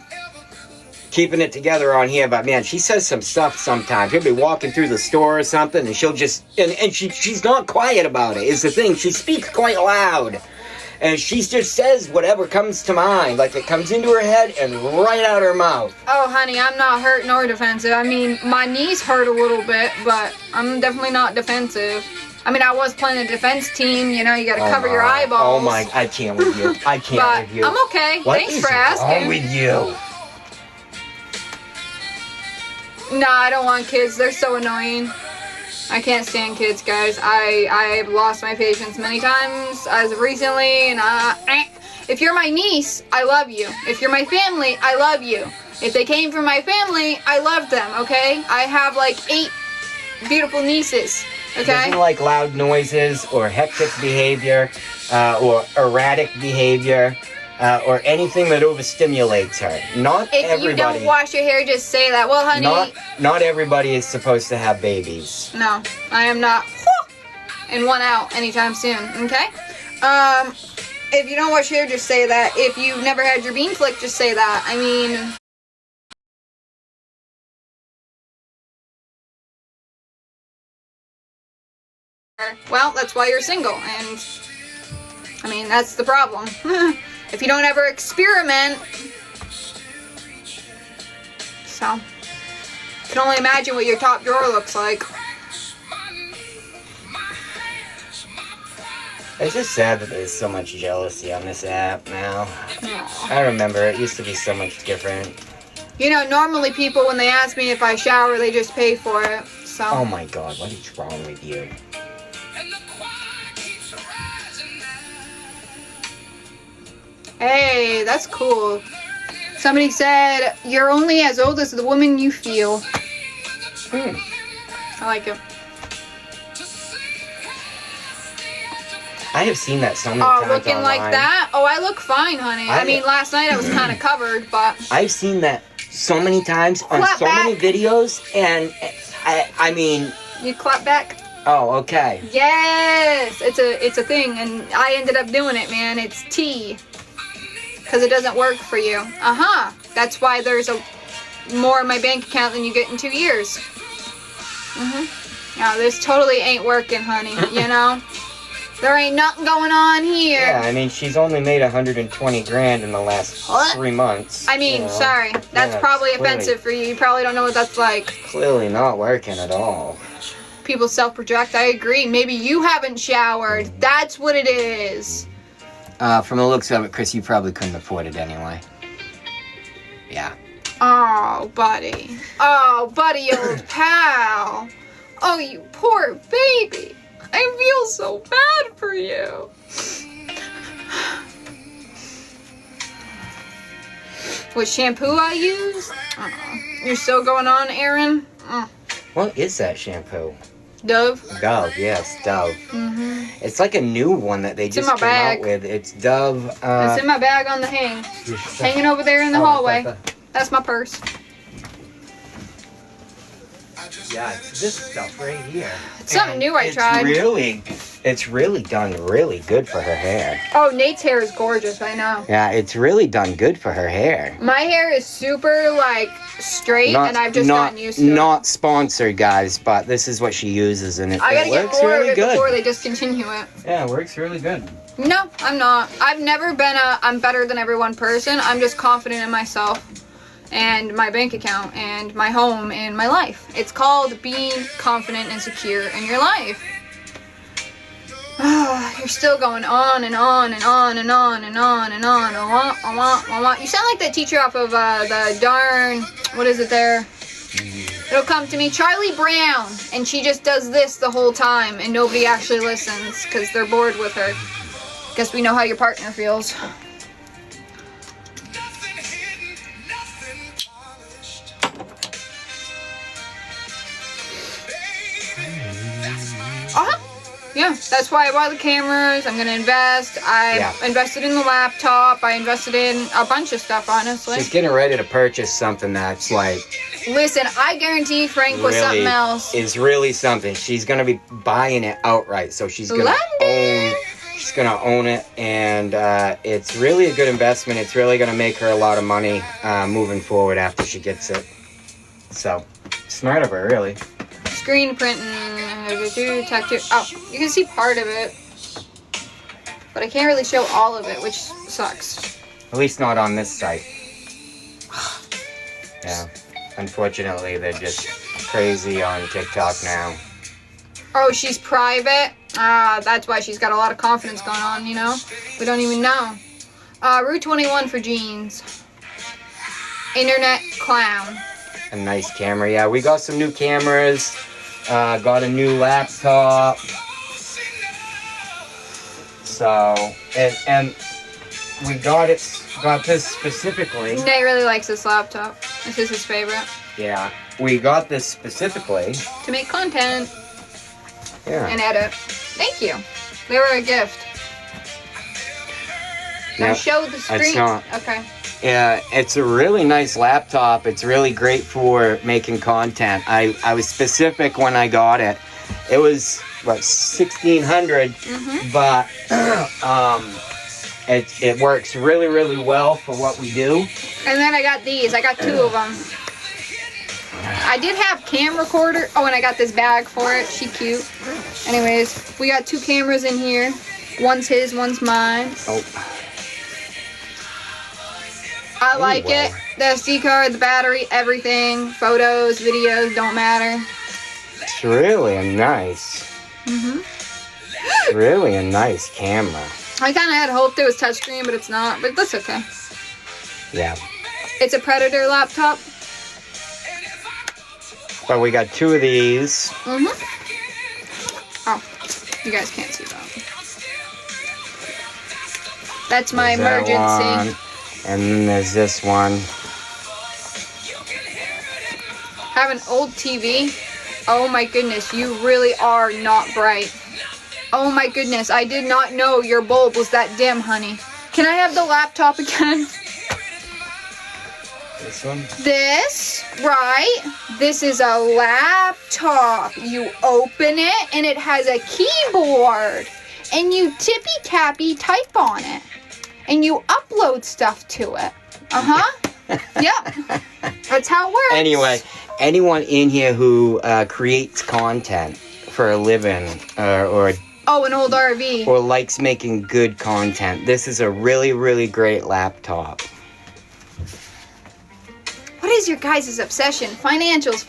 keeping it together on here, but man, she says some stuff sometimes. She'll be walking through the store or something, and she'll just and she's not quiet about it. Is the thing. She speaks quite loud, and she just says whatever comes to mind, like it comes into her head and right out her mouth. Oh, honey, I'm not hurt nor defensive. I mean, my knees hurt a little bit, but I'm definitely not defensive. I mean, I was playing a defense team. You know, you got to cover your eyeballs. Oh my! I can't with you. I can't But with you. I'm okay. What Thanks is for asking. wrong with you? Nah, I don't want kids. They're so annoying. I can't stand kids, guys. I've lost my patience many times as of recently, and if you're my niece, I love you. If you're my family, I love you. If they came from my family, I love them, okay? I have like 8 beautiful nieces, okay? Doesn't like loud noises or hectic behavior or erratic behavior or anything that overstimulates her. Not If everybody. you don't wash your hair, just say that. Well, honey, Not everybody is supposed to have babies. no, I am not in one out anytime soon, okay? If you don't wash your hair, just say that. If you've never had your bean flicked, just say that. I mean... Well, that's why you're single, and I mean, that's the problem. If you don't ever experiment, so, can only imagine what your top drawer looks like. It's just sad that there's so much jealousy on this app now. Aw. I remember it used to be so much different. You know, normally people, when they ask me if I shower, they just pay for it, so. Oh my god, what is wrong with you? Hey, that's cool. Somebody said, you're only as old as the woman you feel. I like it. I have seen that so many Oh, times looking online. like that? Oh, I look fine, honey. I mean, last night I was kind of covered, but... I've seen that so many times on Clap so back. many videos, and I mean, You clap back? oh, okay. Yes! It's a thing, and I ended up doing it, man. It's T. Because it doesn't work for you. Uh-huh. That's why there's more in my bank account than you get in 2 years. Mm-hmm. Now, this totally ain't working, honey, you know? There ain't nothing going on here. Yeah, I mean, she's only made 120 grand in the last What? 3 months. I mean, you know? sorry. That's Yeah, probably clearly- offensive for you. You probably don't know what that's like. Clearly not working at all. People self-project. I agree. Maybe you haven't showered. That's what it is. From the looks of it, Chris, you probably couldn't afford it anyway. Yeah. Oh, buddy. Oh, buddy, old pal. Oh, you poor baby. I feel so bad for you. What shampoo I use? You're still going on, Aaron? What is that shampoo? Dove? Dove, yes, Dove. Mm-hmm. It's like a new one that they It's in just my came bag. out with. It's Dove. It's in my bag on the hanging over there in the hallway. That's my purse. Yeah, it's this stuff right here. It's something new I tried. It's really done really good for her hair. Oh, Nate's hair is gorgeous, I know. Yeah, it's really done good for her hair. My hair is super, like, straight, and I've just gotten used to it. Not sponsored, guys, but this is what she uses, and it I gotta get works more really of it good. before they discontinue it. Yeah, it works really good. No, I'm not. I've never been I'm better than everyone person. I'm just confident in myself and my bank account and my home and my life. It's called being confident and secure in your life. You're still going on and on and on and on and on and on. I want. You sound like that teacher off of the darn, what is it there? It'll come to me, Charlie Brown, and she just does this the whole time, and nobody actually listens because they're bored with her. Guess we know how your partner feels. Yeah, that's why I bought the cameras. I'm gonna invest. I invested in the laptop. I invested in a bunch of stuff, honestly. She's getting ready to purchase something that's like... Listen, I guarantee Frank was something else. Is really something. She's gonna be buying it outright, so she's gonna own it, and it's really a good investment. It's really gonna make her a lot of money moving forward after she gets it. So, smart of her, really. Screen printing, tattoo. Oh, you can see part of it, but I can't really show all of it, which sucks. At least not on this site. Yeah, unfortunately, they're just crazy on TikTok now. Oh, she's private. That's why she's got a lot of confidence going on. You know, we don't even know. Route 21 for jeans. Internet clown. A nice camera. Yeah, we got some new cameras. Got a new laptop. So, and we got this specifically. Nate really likes this laptop. This is his favorite. Yeah, we got this specifically to make content. Yeah. And edit. Thank you. They were a gift. Now show the screen. It's not. Okay. Yeah, it's a really nice laptop. It's really great for making content. I was specific when I got it. It was, what, $1,600, but it works really, really well for what we do. And then I got these. I got two of them. I did have camcorder. Oh, and I got this bag for it. She cute. Anyways, we got two cameras in here. One's his, one's mine. Oh. I like it. The SD card, the battery, everything. Photos, videos, don't matter. It's really a nice. Really a nice camera. I kind of had hoped it was touchscreen, but it's not. But that's okay. Yeah. It's a Predator laptop. But we got two of these. Oh, you guys can't see that. That's my emergency. And then there's this one. Have an old TV. Oh my goodness, you really are not bright. Oh my goodness, I did not know your bulb was that dim, honey. Can I have the laptop again? This one? This, right? This is a laptop. You open it and it has a keyboard. And you tippy-tappy type on it. And you upload stuff to it. Yep. That's how it works. Anyway, anyone in here who creates content for a living or an old RV. Or likes making good content, this is a really, really great laptop. What is your guys' obsession? Financials.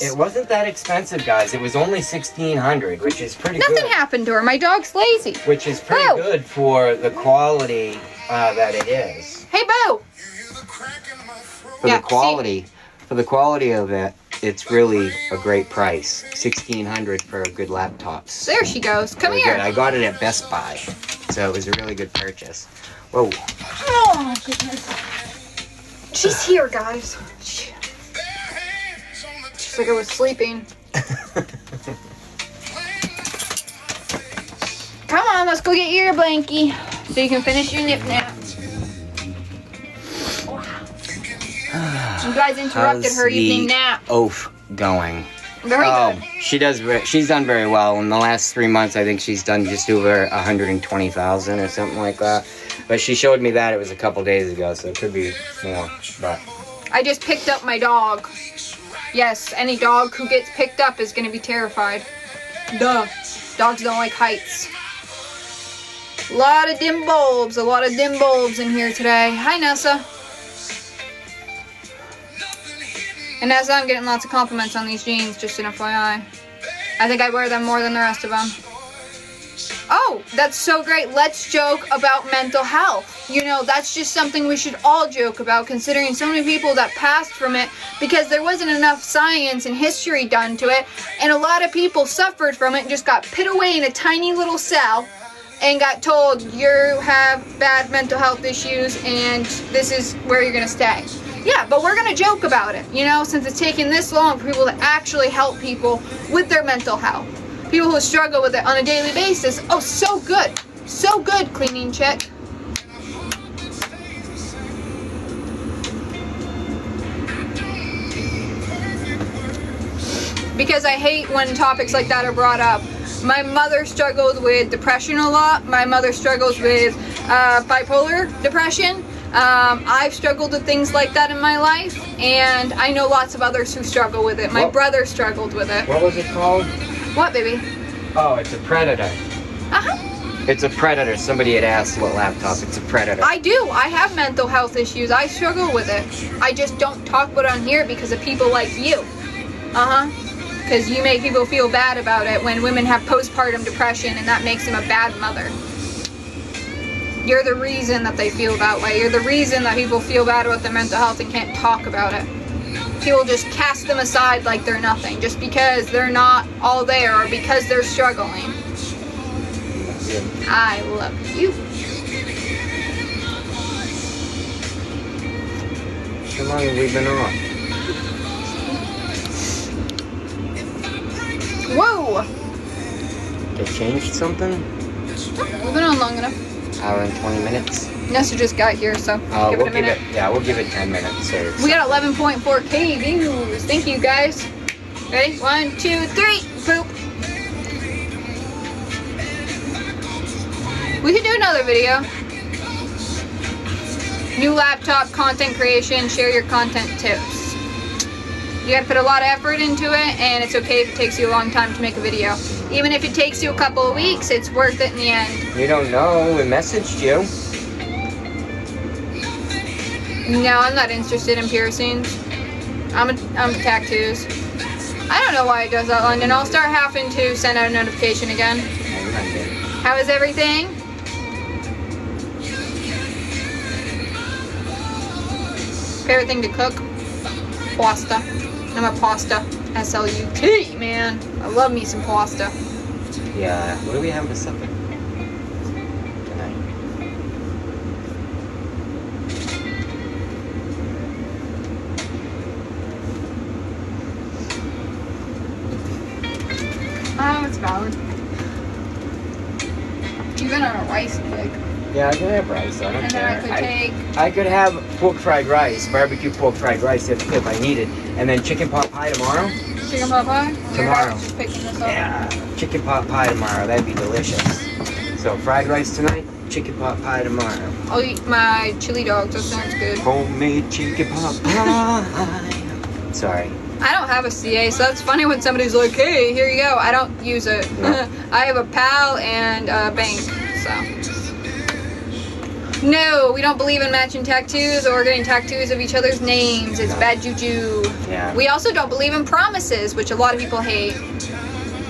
It wasn't that expensive, guys. It was only $1,600, which is pretty good. Nothing happened to her. My dog's lazy. Which is pretty good for the quality that it is. Hey, Boo! For the quality of it, it's really a great price. $1,600 for a good laptop. There she goes. Come here. Good. I got it at Best Buy, so it was a really good purchase. Whoa. Oh, goodness. She's here, guys. She's like I was sleeping. Come on, let's go get your blankie so you can finish your nip nap. You guys interrupted her evening nap. Oaf going. Very good. She's done very well. In the last 3 months, I think she's done just over 120,000 or something like that. But she showed me that it was a couple days ago, so it could be more. But I just picked up my dog. Yes, any dog who gets picked up is going to be terrified. Duh. Dogs don't like heights. A lot of dim bulbs in here today. Hi, Nessa. And Nessa, I'm getting lots of compliments on these jeans, just an FYI. I think I wear them more than the rest of them. Oh, that's so great. Let's joke about mental health. You know, that's just something we should all joke about, considering so many people that passed from it because there wasn't enough science and history done to it. And a lot of people suffered from it and just got put away in a tiny little cell and got told you have bad mental health issues and this is where you're going to stay. Yeah, but we're going to joke about it, you know, since it's taken this long for people to actually help people with their mental health. People who struggle with it on a daily basis. Oh, so good. So good, cleaning chick. Because I hate when topics like that are brought up. My mother struggled with depression a lot. My mother struggles with bipolar depression. I've struggled with things like that in my life, and I know lots of others who struggle with it. My brother struggled with it. What was it called? What, baby? Oh, it's a predator. Uh-huh. It's a predator. Somebody had asked what laptop. It's a predator. I do. I have mental health issues. I struggle with it. I just don't talk about it on here because of people like you. Uh-huh. Because you make people feel bad about it when women have postpartum depression, and that makes them a bad mother. You're the reason that they feel that way. You're the reason that people feel bad about their mental health and can't talk about it. People just cast them aside like they're nothing just because they're not all there or because they're struggling. I love you. How long have we been on? Whoa! They changed something? We've been on long enough. Hour and 20 minutes? Nessa just got here, so give it a minute. We'll give it 10 minutes. Or we got 11.4K views. Thank you, guys. Ready? 1, 2, 3. Poop. We could do another video. New laptop, content creation, share your content tips. You gotta put a lot of effort into it, and it's okay if it takes you a long time to make a video. Even if it takes you a couple of weeks, it's worth it in the end. You don't know. We messaged you. No, I'm not interested in piercings. I'm tattoos. I don't know why it does that, London. I'll start having to send out a notification again. How is everything? Favorite thing to cook? Pasta. I'm a pasta. S-L-U-T, man. I love me some pasta. Yeah. What do we have for supper tonight? Oh, it's valid. Even on a rice cake. Yeah, I could have rice. I don't And care. then I could have pork fried rice, barbecue pork fried rice if I needed, and then chicken pot pie tomorrow. Chicken pot pie? Tomorrow. Just picking this up. Yeah, chicken pot pie tomorrow. That'd be delicious. So fried rice tonight, chicken pot pie tomorrow. I'll eat my chili dogs. That sounds good. Homemade chicken pot pie. Sorry. I don't have a CA, so that's funny when somebody's like, hey, here you go. I don't use it. No. I have a PAL and a bank, so. No, we don't believe in matching tattoos or getting tattoos of each other's names. It's bad juju. Yeah. We also don't believe in promises, which a lot of people hate.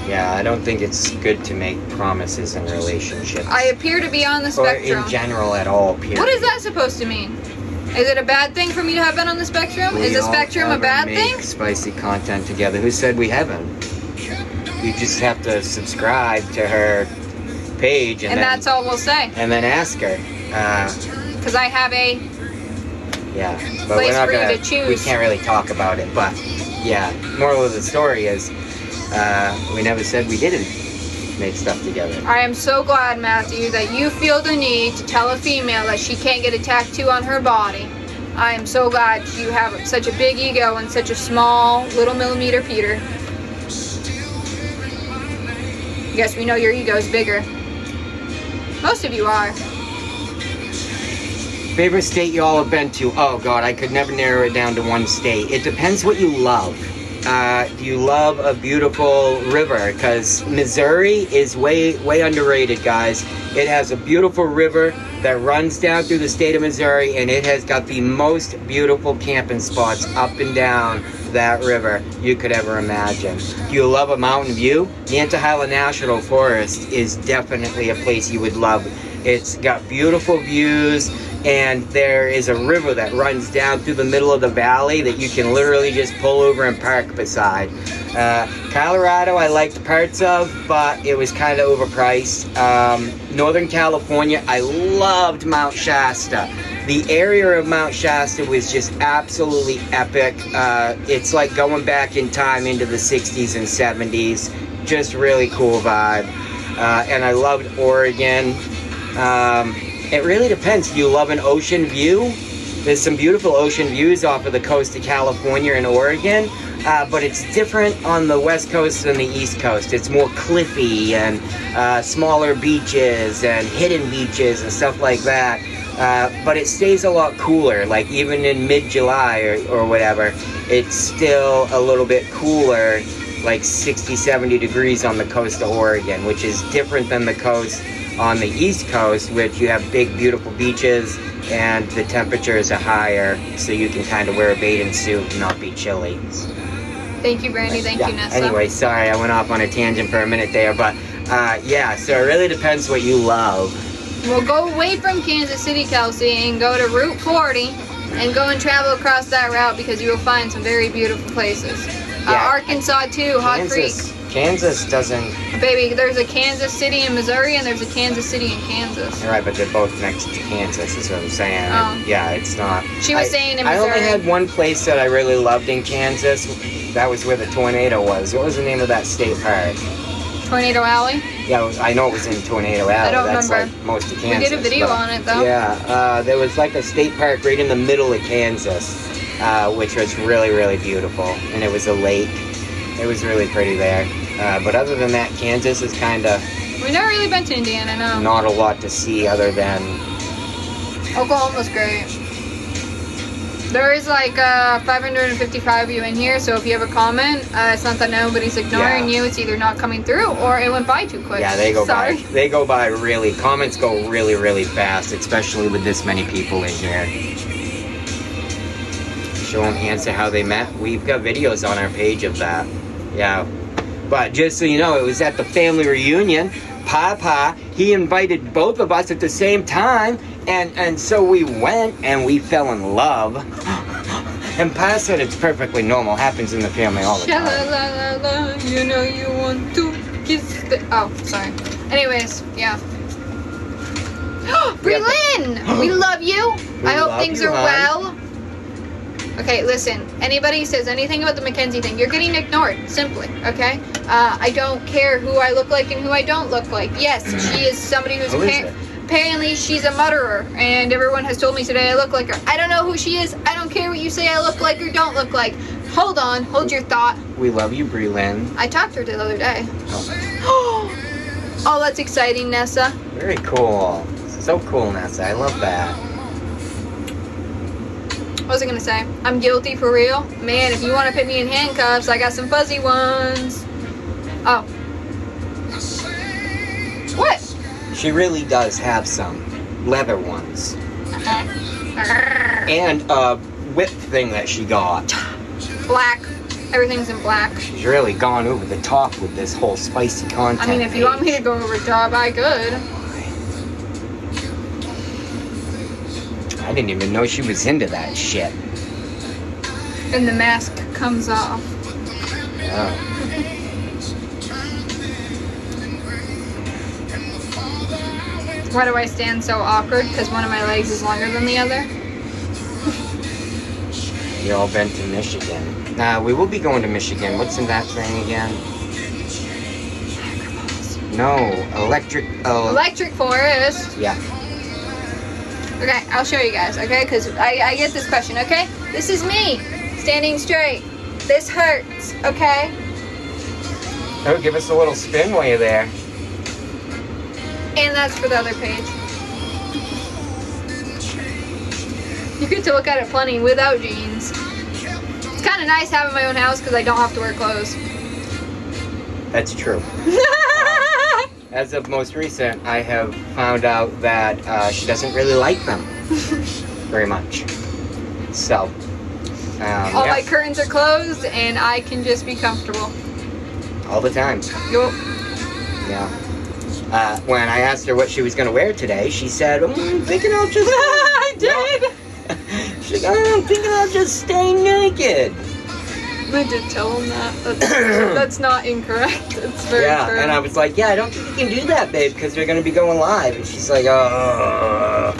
Yeah, I don't think it's good to make promises in relationships. I appear to be on the or spectrum. in general at all, period. What is that supposed to mean? Is it a bad thing for me to have been on the spectrum? Is the spectrum a bad thing? Make spicy content together. Who said we haven't? You just have to subscribe to her page And that's all we'll say. and then ask her. Because I have a Yeah, but place we're not for you gonna. to choose. We can't really talk about it. But yeah, moral of the story is, we never said we didn't make stuff together. I am so glad, Matthew, that you feel the need to tell a female that she can't get a tattoo on her body. I am so glad you have such a big ego and such a small little millimeter Peter. Yes, we know your ego's bigger. Most of you are. Favorite state you all have been to? Oh God, I could never narrow it down to one state. It depends what you love. do you love a beautiful river? Because Missouri is way underrated, guys. It has a beautiful river that runs down through the state of Missouri, and it has got the most beautiful camping spots up and down that river you could ever imagine. Do you love a mountain view? Nantahala National Forest is definitely a place you would love. It's got beautiful views, and there is a river that runs down through the middle of the valley that you can literally just pull over and park beside. Colorado I liked parts of, but it was kind of overpriced. Northern California, I loved Mount Shasta. The area of Mount Shasta was just absolutely epic. It's like going back in time into the 60s and 70s. Just really cool vibe. And I loved Oregon. It really depends. Do you love an ocean view? There's some beautiful ocean views off of the coast of California and Oregon, but it's different on the west coast than the east coast. It's more cliffy and smaller beaches and hidden beaches and stuff like that. But it stays a lot cooler. Like even in mid-July or whatever, it's still a little bit cooler, like 60, 70 degrees on the coast of Oregon, which is different than the coast on the east coast, which you have big beautiful beaches and the temperatures are higher, so you can kind of wear a bathing suit and not be chilly. Thank you, Brandy. Thank you, Nessa. Anyway, sorry I went off on a tangent for a minute there, but yeah, so it really depends what you love. We'll go away from Kansas City, Kelsey, and go to Route 40 and go and travel across that route because you will find some very beautiful places. Yeah. Arkansas too, Hot Creek. Kansas doesn't... Baby, there's a Kansas City in Missouri and there's a Kansas City in Kansas. Right, but they're both next to Kansas, is what I'm saying. Oh. Yeah, it's not... She was saying in I Missouri. only had one place that I really loved in Kansas. That was where the tornado was. What was the name of that state park? Tornado Alley? Yeah, I know it was in Tornado Alley. I don't That's remember. like most of Kansas. We did a video on it though. Yeah, there was like a state park right in the middle of Kansas, which was really beautiful. And it was a lake. It was really pretty there. But other than that, Kansas is kind of... We've never really been to Indiana, no. Not a lot to see other than... Oklahoma's great. There is like 555 of you in here, so if you have a comment, it's not that nobody's ignoring you. It's either not coming through or it went by too quick. Yeah, they go Sorry. by. They go by really. Comments go really fast, especially with this many people in here. Show them answer how they met. We've got videos on our page of that. Yeah. But just so you know, it was at the family reunion. Papa, he invited both of us at the same time, and so we went and we fell in love. And Pa said it's perfectly normal, happens in the family all the time. Sha-la-la-la-la, you know you want to kiss the... Oh, sorry. Anyways, yeah. Breland, we love you. I hope things are well. Okay, listen, anybody says anything about the Mackenzie thing, you're getting ignored, simply, okay? I don't care who I look like and who I don't look like. Yes, she is somebody who's apparently she's a murderer, and everyone has told me today I look like her. I don't know who she is. I don't care what you say I look like or don't look like. Hold on, hold your thought. We love you, Breland. I talked to her the other day. Oh, that's exciting, Nessa. Very cool. So cool, Nessa. I love that. What was I gonna say? I'm guilty for real? Man, if you want to put me in handcuffs, I got some fuzzy ones. Oh. What? She really does have some leather ones. And a whip thing that she got. Black. Everything's in black. She's really gone over the top with this whole spicy content. I mean, if you want me to go over the top, I could. I didn't even know she was into that shit. And the mask comes off. Oh. Why do I stand so awkward? Because one of my legs is longer than the other? You all been to Michigan. We will be going to Michigan. What's in that thing again? No, Electric... Electric Forest. Yeah. Okay, I'll show you guys, okay? Because I get this question, okay? This is me, standing straight. This hurts, okay? Oh, give us a little spin while you're there. And that's for the other page. You get to look at it plenty without jeans. It's kind kind of nice having my own house because I don't have to wear clothes. That's true. As of most recent, I have found out that she doesn't really like them very much. So, All yeah, my curtains are closed and I can just be comfortable. all the time. Yup. Yeah. When I asked her what she was going to wear today, she said, I'm thinking I'll just... I did. She's like, I'm thinking I'll just stay naked. I did tell him that. That's not incorrect. It's very true. And I was like, yeah, I don't think you can do that, babe, because we're going to be going live. And she's like, oh.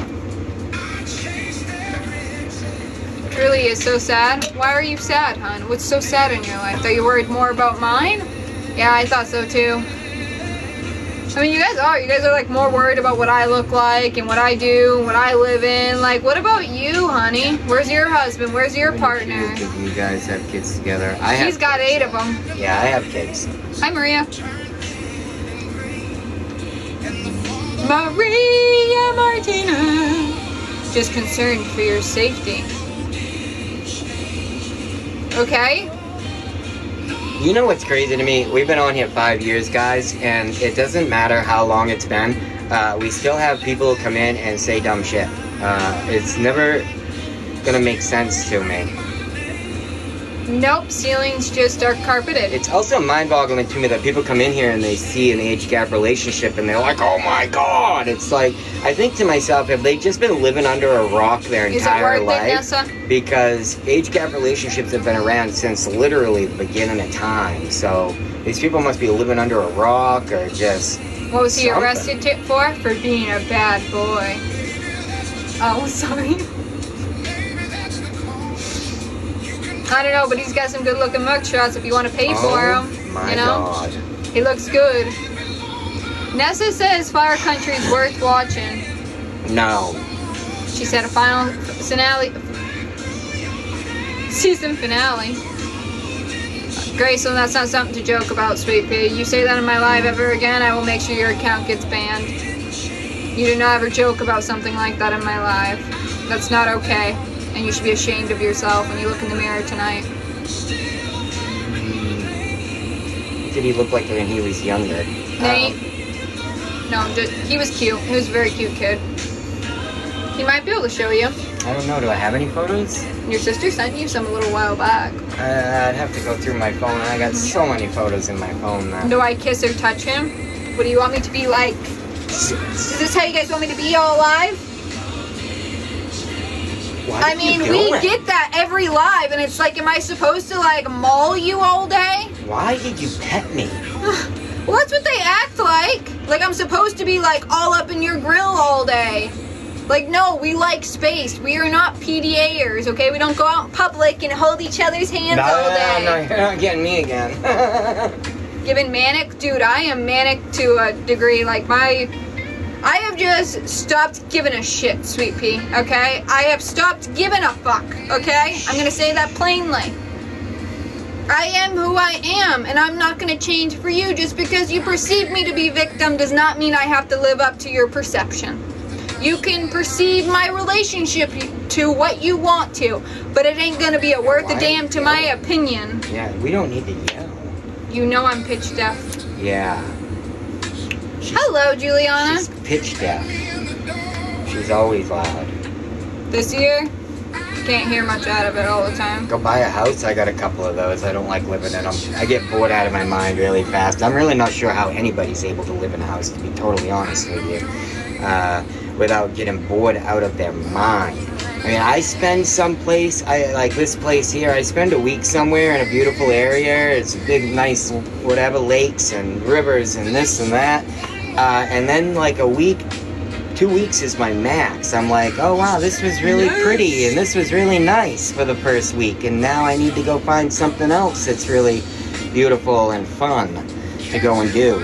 It really is so sad. Why are you sad, hon? What's so sad in your life? Are you worried more about mine? Yeah, I thought so too. I mean, you guys are. You guys are like more worried about what I look like and what I do and what I live in. Like, what about you, honey? Where's your husband? Where's your partner? You guys have kids together. He's got 8 of them. Yeah, I have kids. Hi, Maria. Maria Martina. Just concerned for your safety. Okay? You know what's crazy to me? We've been on here 5 years, guys, and it doesn't matter how long it's been. We still have people come in and say dumb shit. It's never gonna make sense to me. Nope, ceilings just are carpeted. It's also mind-boggling to me that people come in here and they see an age gap relationship and they're like, oh my god! It's like, I think to myself, have they just been living under a rock their entire life? Is it worth it, Nessa? Because age gap relationships have been around since literally the beginning of time. So these people must be living under a rock or just What was he something. arrested for? For being a bad boy. Oh, sorry. I don't know, but he's got some good-looking mugshots if you want to pay for him. My you know? god. He looks good. Nessa says Fire Country's worth watching. No. She said a final finale. Season finale. Grayson, that's not something to joke about, sweet pea. You say that in my live ever again, I will make sure your account gets banned. You do not ever joke about something like that in my live. That's not okay. And you should be ashamed of yourself when you look in the mirror tonight. Did he look like when he was younger? Nate? No, he was cute. He was a very cute kid. He might be able to show you. I don't know. Do I have any photos? Your sister sent you some a little while back. I'd have to go through my phone. I got so many photos in my phone now. Do I kiss or touch him? What do you want me to be like? Is this how you guys want me to be all live? What I are mean, you we doing? get that every live, and it's like, am I supposed to like maul you all day? Why did you pet me? Well, that's what they act like. Like I'm supposed to be like all up in your grill all day. Like, no, we like space. We are not PDAers, okay? We don't go out in public and hold each other's hands all day. No, you're not getting me again. Giving manic? Dude, I am manic to a degree. Like, I have just stopped giving a shit, sweet pea, okay? I have stopped giving a fuck, okay? I'm gonna say that plainly. I am who I am, and I'm not gonna change for you. Just because you perceive me to be victim does not mean I have to live up to your perception. You can perceive my relationship to what you want to, but it ain't gonna be a worth a damn to my opinion. Yeah, we don't need to yell. You know I'm pitch deaf. Yeah. Hello, Juliana. She's pitch deaf. She's always loud. This year, can't hear much out of it all the time. Go buy a house. I got a couple of those. I don't like living in them. I get bored out of my mind really fast. I'm really not sure how anybody's able to live in a house, to be totally honest with you, without getting bored out of their mind. I mean, I spend someplace, like this place here, I spend a week somewhere in a beautiful area. It's big, nice, whatever, lakes and rivers and this and that. And then like a week, 2 weeks is my max. I'm like, oh wow, this was really pretty and this was really nice for the first week. And now I need to go find something else that's really beautiful and fun to go and do.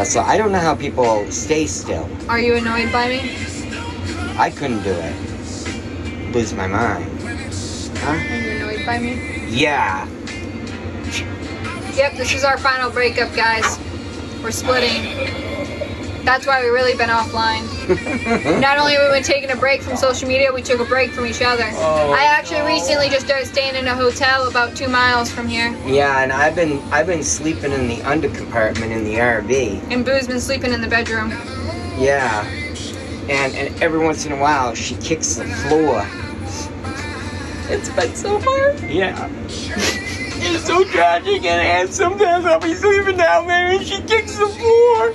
So I don't know how people stay still. Are you annoyed by me? I couldn't do it. Lose my mind. Huh? Are you annoyed by me? Yeah. Yep, this is our final breakup, guys. We're splitting. That's why we've really been offline. Not only have we been taking a break from social media, we took a break from each other. Oh, I actually recently just started staying in a hotel about 2 miles from here. Yeah, and I've been sleeping in the under compartment in the RV. And Boo's been sleeping in the bedroom. Yeah, and every once in a while she kicks the floor. It's been so hard. Yeah. It's so tragic, and sometimes I'll be sleeping down there and she kicks the floor,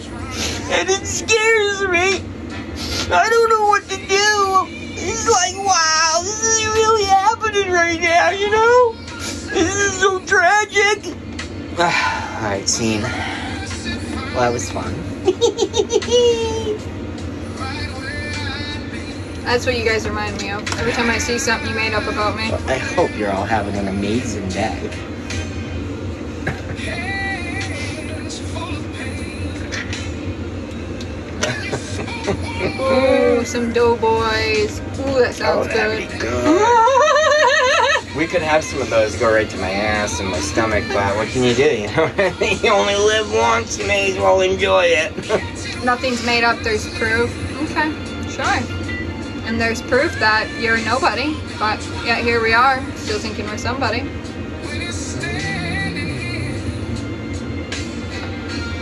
and it scares me. I don't know what to do. It's like, wow, this is really happening right now, you know? This is so tragic. Alright, scene. Well, that was fun. That's what you guys remind me of. Every time I see something you made up about me. I hope you're all having an amazing day. Ooh, some doughboys. Ooh, that sounds that'd good. be good. We could have some of those go right to my ass and my stomach, but what can you do? You know, you only live once. You may as well enjoy it. Nothing's made up. There's proof. Okay, sure. And there's proof that you're a nobody, but yet here we are, still thinking we're somebody.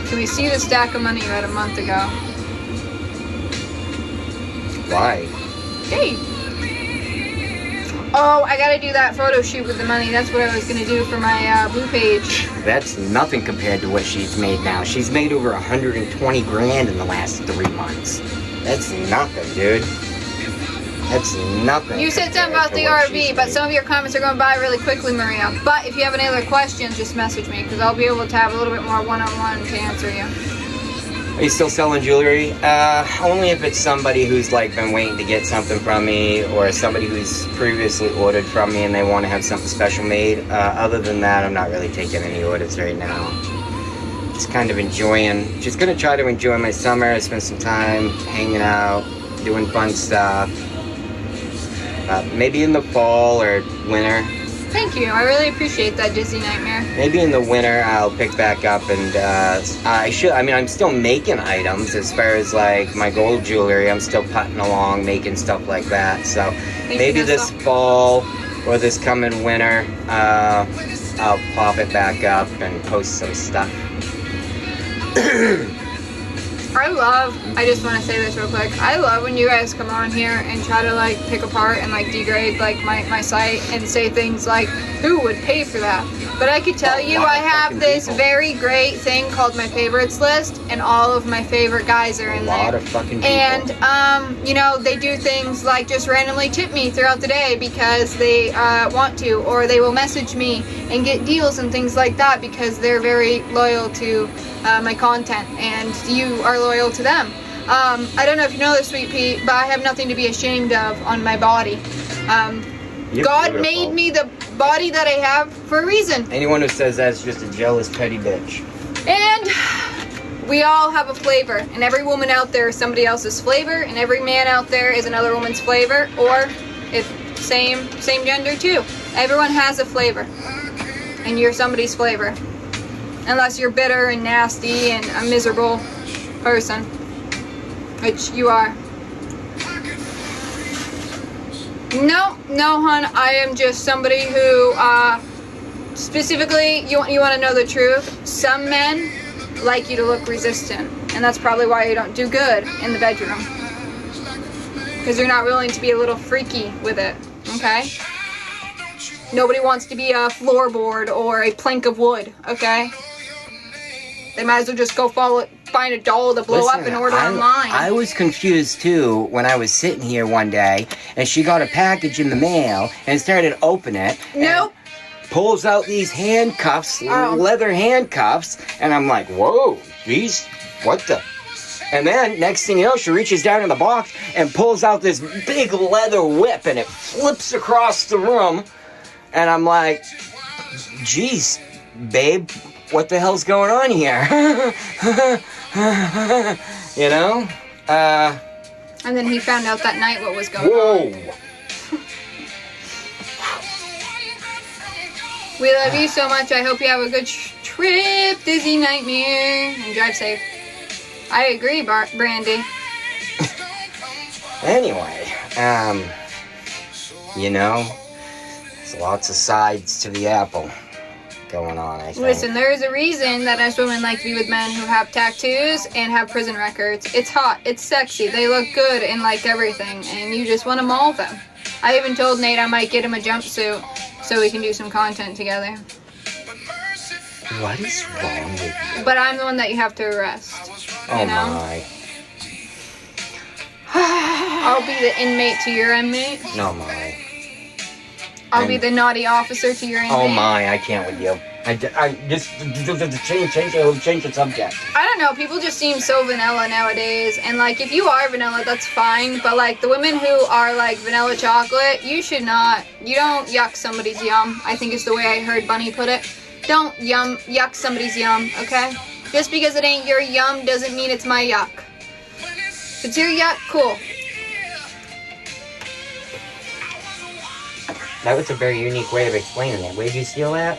Can we see the stack of money you had a month ago? Why? Hey. Oh, I gotta do that photo shoot with the money. That's what I was gonna do for my Blue page. That's nothing compared to what she's made now. She's made over 120 grand in the last 3 months. That's nothing, dude. That's nothing. You said something about the RV, but some of your comments are going by really quickly, Maria. But if you have any other questions, just message me, because I'll be able to have a little bit more one-on-one to answer you. Are you still selling jewelry? Only if it's somebody who's like been waiting to get something from me, or somebody who's previously ordered from me and they want to have something special made. Other than that, I'm not really taking any orders right now. Just kind of enjoying, just gonna try to enjoy my summer, spend some time hanging out, doing fun stuff. Maybe in the fall or winter. Thank you. I really appreciate that, Disney Nightmare. Maybe in the winter I'll pick back up and I'm still making items as far as like my gold jewelry. I'm still putting along, making stuff like that. So maybe this fall or this coming winter, I'll pop it back up and post some stuff. I just want to say this real quick. I love when you guys come on here and try to like pick apart and like degrade like my site and say things like, who would pay for that? But I could tell you I have this very great thing called my favorites list, and all of my favorite guys are in there. A lot of fucking people. And you know, they do things like just randomly tip me throughout the day because they want to, or they will message me and get deals and things like that because they're very loyal to my content, and you are loyal to them. I don't know if you know this, Sweet Pea, but I have nothing to be ashamed of on my body. God made me the body that I have for a reason. Anyone who says that's just a jealous, petty bitch. And we all have a flavor, and every woman out there is somebody else's flavor, and every man out there is another woman's flavor, or if same gender too. Everyone has a flavor, and you're somebody's flavor. Unless you're bitter and nasty and a miserable person, which you are. No, hon, I am just somebody who, specifically, you want to know the truth? Some men like you to look resistant, and that's probably why you don't do good in the bedroom. Because you're not willing to be a little freaky with it, okay? Nobody wants to be a floorboard or a plank of wood, okay? They might as well just go find a doll to blow up and order online. I was confused too when I was sitting here one day and she got a package in the mail and started opening it. Nope. Pulls out these handcuffs, leather handcuffs, and I'm like, whoa, geez, what the? And then next thing you know, she reaches down in the box and pulls out this big leather whip and it flips across the room. And I'm like, geez, babe, what the hell's going on here? You know? And then he found out that night what was going on. Whoa! We love you so much. I hope you have a good trip, Disney Nightmare, and drive safe. I agree, Brandy. Anyway, you know, there's lots of sides to the apple going on, I think. Listen, there is a reason that us women like to be with men who have tattoos and have prison records. It's hot, it's sexy, they look good and like everything, and you just want to maul them. I even told Nate I might get him a jumpsuit so we can do some content together. What is wrong with you? But I'm the one that you have to arrest. Oh You know? my. I'll be the inmate to your inmate. No my. I'll be the naughty officer to your inmate. Oh my, I can't with you. I just change the subject. I don't know, people just seem so vanilla nowadays, and like, if you are vanilla, that's fine, but like, the women who are like vanilla chocolate, you don't yuck somebody's yum, I think is the way I heard Bunny put it. Don't yuck somebody's yum, okay? Just because it ain't your yum doesn't mean it's my yuck. If it's your yuck, cool. That was a very unique way of explaining it. Where did you steal that?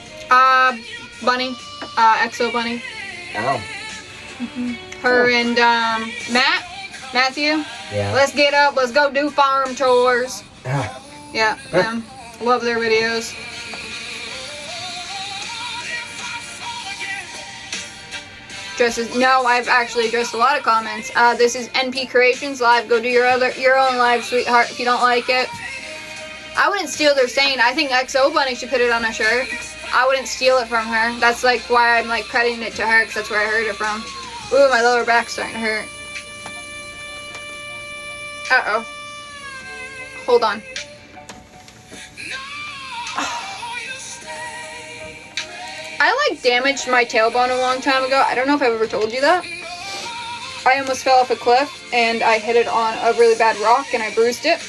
Bunny, Exo Bunny. Oh. Her and, Matthew. Yeah. Let's get up, let's go do farm chores. Ah. Yeah, love their videos. No, I've actually addressed a lot of comments. This is NP Creations Live. Go do your own live, sweetheart, if you don't like it. I wouldn't steal their saying. I think XO Bunny should put it on a shirt. I wouldn't steal it from her. That's like why I'm like crediting it to her, because that's where I heard it from. Ooh, my lower back's starting to hurt. Uh-oh. Hold on. I like damaged my tailbone a long time ago. I don't know if I've ever told you that. I almost fell off a cliff and I hit it on a really bad rock and I bruised it.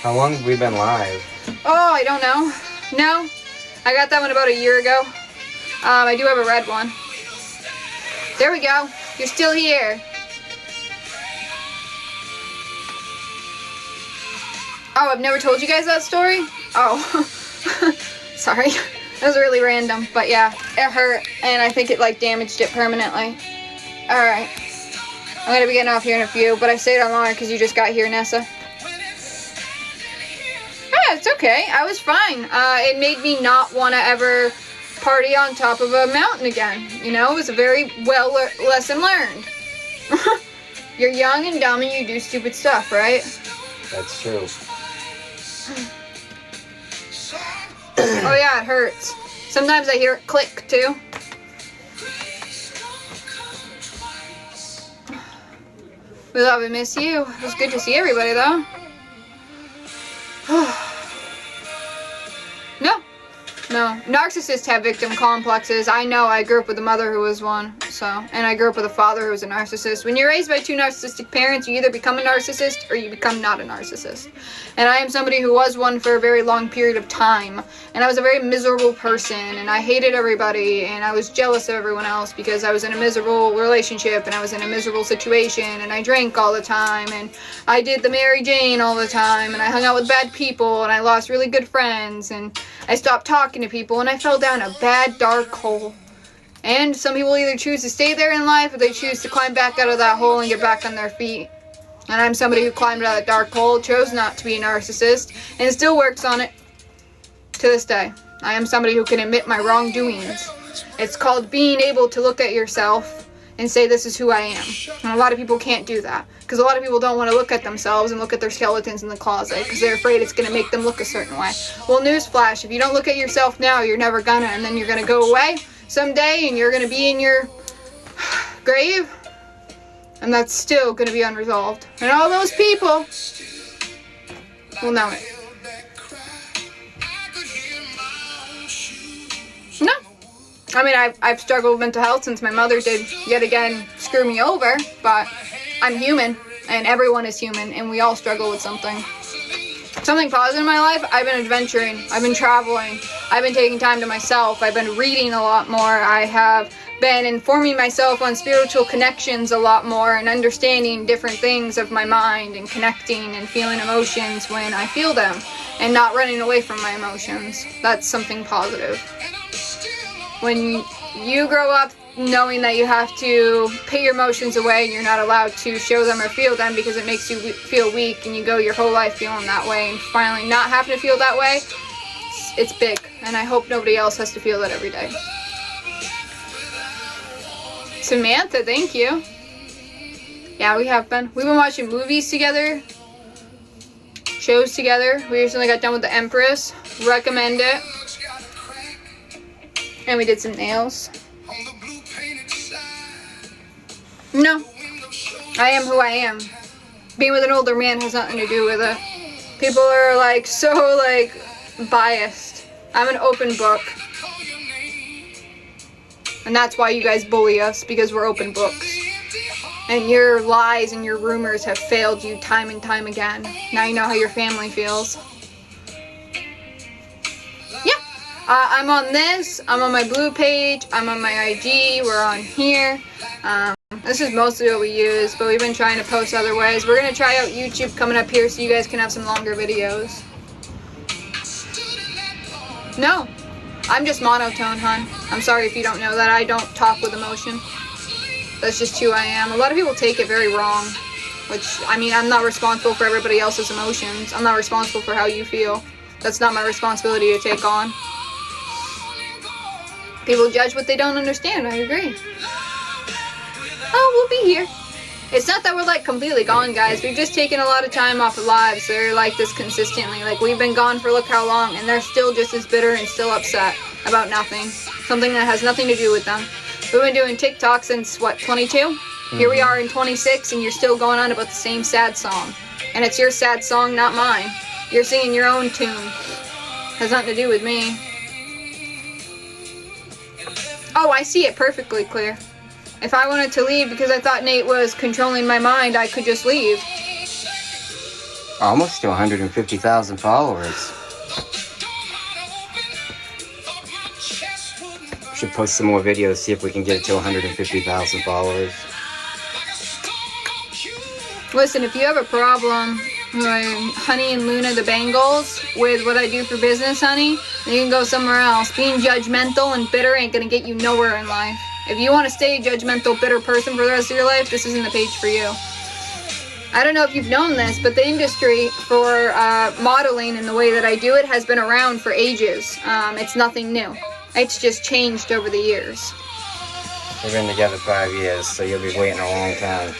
How long have we been live? Oh, I don't know. No, I got that one about a year ago. I do have a red one. There we go. You're still here. Oh, I've never told you guys that story? Oh, sorry. That was really random, but yeah, it hurt, and I think it like damaged it permanently. Alright. I'm gonna be getting off here in a few, but I stayed on longer because you just got here, Nessa. Yeah, it's okay. I was fine. It made me not want to ever party on top of a mountain again. You know, it was a very well lesson learned. You're young and dumb and you do stupid stuff, right? That's true. Oh yeah, it hurts. Sometimes I hear it click too. We love and miss you. It was good to see everybody though. No. Narcissists have victim complexes. I know. I grew up with a mother who was one. And I grew up with a father who was a narcissist. When you're raised by two narcissistic parents, you either become a narcissist or you become not a narcissist. And I am somebody who was one for a very long period of time. And I was a very miserable person. And I hated everybody. And I was jealous of everyone else because I was in a miserable relationship. And I was in a miserable situation. And I drank all the time. And I did the Mary Jane all the time. And I hung out with bad people. And I lost really good friends. And I stopped talking to people. And I fell down a bad, dark hole. And some people either choose to stay there in life or they choose to climb back out of that hole and get back on their feet. And I'm somebody who climbed out of that dark hole, chose not to be a narcissist, and still works on it to this day. I am somebody who can admit my wrongdoings. It's called being able to look at yourself and say, this is who I am. And a lot of people can't do that. Because a lot of people don't want to look at themselves and look at their skeletons in the closet because they're afraid it's going to make them look a certain way. Well, newsflash, if you don't look at yourself now, you're never gonna, and then you're going to go away someday and you're going to be in your grave and that's still going to be unresolved. And all those people will know it. No. I mean, I've struggled with mental health since my mother did yet again screw me over, but I'm human and everyone is human and we all struggle with something. Something positive in my life, I've been adventuring, I've been traveling, I've been taking time to myself, I've been reading a lot more, I have been informing myself on spiritual connections a lot more and understanding different things of my mind and connecting and feeling emotions when I feel them and not running away from my emotions. That's something positive. When you grow up knowing that you have to put your emotions away and you're not allowed to show them or feel them because it makes you feel weak, and you go your whole life feeling that way, and finally not having to feel that way, it's big, and I hope nobody else has to feel that every day. Samantha, thank you. Yeah, we have been. We've been watching movies together, shows together. We recently got done with The Empress. Recommend it. And we did some nails. No, I am who I am. Being with an older man has nothing to do with it. People are like so like biased. I'm an open book. And that's why you guys bully us, because we're open books. And your lies and your rumors have failed you time and time again. Now you know how your family feels. Yeah. I'm on this. I'm on my blue page. I'm on my IG. We're on here. This is mostly what we use, but we've been trying to post other ways. We're going to try out YouTube coming up here so you guys can have some longer videos. No. I'm just monotone, hon. I'm sorry if you don't know that. I don't talk with emotion. That's just who I am. A lot of people take it very wrong. Which, I mean, I'm not responsible for everybody else's emotions. I'm not responsible for how you feel. That's not my responsibility to take on. People judge what they don't understand. I agree. Oh, we'll be here. It's not that we're like completely gone, guys. We've just taken a lot of time off of lives. They're like this consistently. Like, we've been gone for look how long, and they're still just as bitter and still upset about nothing. Something that has nothing to do with them. We've been doing TikTok since, what, 22? Mm-hmm. Here we are in 26, and you're still going on about the same sad song. And it's your sad song, not mine. You're singing your own tune. Has nothing to do with me. Oh, I see it perfectly clear. If I wanted to leave because I thought Nate was controlling my mind, I could just leave. Almost to 150,000 followers. Should post some more videos, see if we can get it to 150,000 followers. Listen, if you have a problem with Honey and Luna the Bengals with what I do for business, honey, then you can go somewhere else. Being judgmental and bitter ain't gonna get you nowhere in life. If you want to stay a judgmental, bitter person for the rest of your life, this isn't the page for you. I don't know if you've known this, but the industry for modeling and the way that I do it has been around for ages. It's nothing new. It's just changed over the years. We've been together 5 years, so you'll be waiting a long time.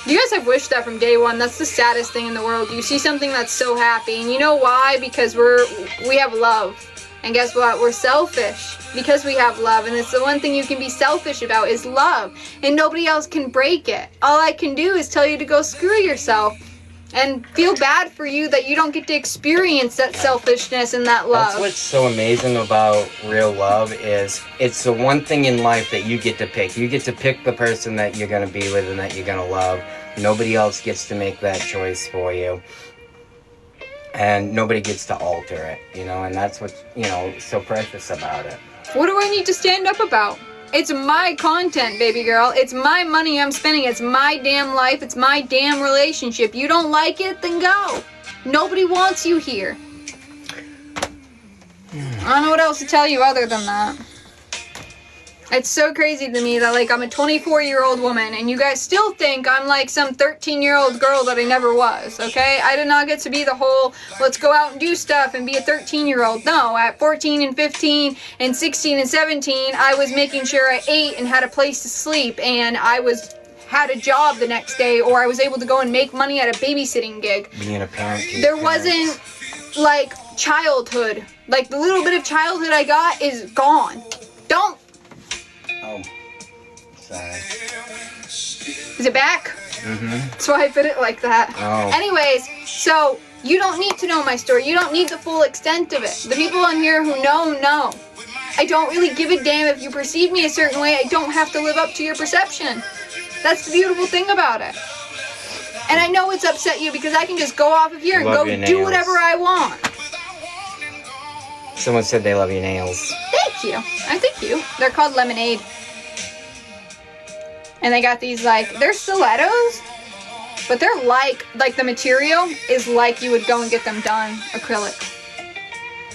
You guys have wished that from day one. That's the saddest thing in the world. You see something that's so happy, and you know why? Because we have love. And guess what? We're selfish because we have love. And it's the one thing you can be selfish about is love. And nobody else can break it. All I can do is tell you to go screw yourself. And feel bad for you that you don't get to experience that selfishness and that love. That's what's so amazing about real love is it's the one thing in life that you get to pick. You get to pick the person that you're going to be with and that you're going to love. Nobody else gets to make that choice for you. And nobody gets to alter it, you know, and that's what's, you know, so precious about it. What do I need to stand up about? It's my content, baby girl. It's my money I'm spending. It's my damn life. It's my damn relationship. You don't like it, then go. Nobody wants you here. I don't know what else to tell you other than that. It's so crazy to me that, like, I'm a 24-year-old woman, and you guys still think I'm, like, some 13-year-old girl that I never was, okay? I did not get to be the whole, let's go out and do stuff and be a 13-year-old. No, at 14 and 15 and 16 and 17, I was making sure I ate and had a place to sleep, and I had a job the next day, or I was able to go and make money at a babysitting gig. Being a parent. There wasn't, like, childhood. Like, the little bit of childhood I got is gone. Don't. Oh, sorry. Is it back? Mm-hmm. That's why I put it like that. Oh. Anyways, so you don't need to know my story. You don't need the full extent of it. The people on here who know. I don't really give a damn if you perceive me a certain way. I don't have to live up to your perception. That's the beautiful thing about it. And I know it's upset you because I can just go off of here and go do whatever I want. Someone said they love your nails. Thank you. I thank you. They're called Lemonade. And they got these, like, they're stilettos, but they're like the material is like you would go and get them done acrylic.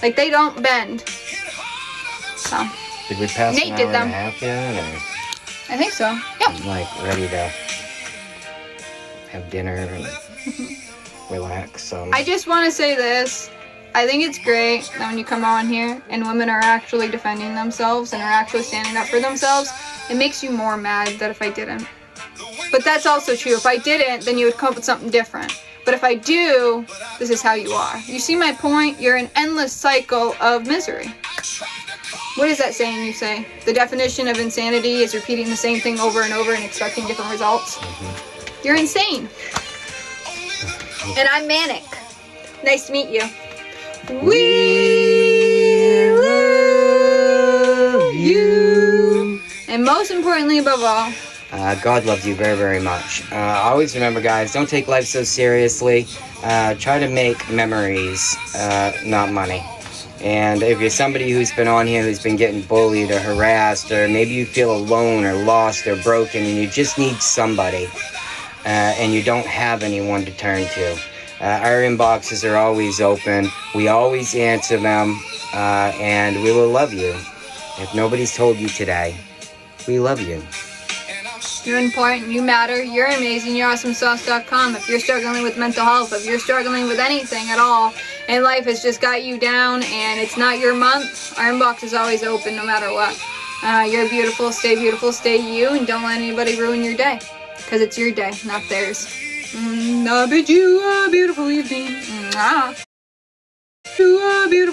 Like, they don't bend. So, Did we pass Nate an did hour them. and a half yet? Or I think so. Yep. I'm like ready to have dinner and relax. So I just want to say this. I think it's great that when you come on here and women are actually defending themselves and are actually standing up for themselves, it makes you more mad than if I didn't. But that's also true. If I didn't, then you would come up with something different. But if I do, this is how you are. You see my point? You're an endless cycle of misery. What is that saying you say? The definition of insanity is repeating the same thing over and over and expecting different results. You're insane. And I'm manic. Nice to meet you. We love you. And most importantly above all, God loves you very, very much. Always remember, guys, don't take life so seriously. Try to make memories, not money. And if you're somebody who's been on here who's been getting bullied or harassed, or maybe you feel alone or lost or broken and you just need somebody, and you don't have anyone to turn to, our inboxes are always open. We always answer them, and we will love you. If nobody's told you today, we love you. you're important, you matter, you're amazing, you're awesomesauce.com. If you're struggling with mental health, if you're struggling with anything at all, and life has just got you down and it's not your month, our inbox is always open no matter what. You're beautiful, stay you, and don't let anybody ruin your day. Because it's your day, not theirs. I bid you a beautiful evening. You a beautiful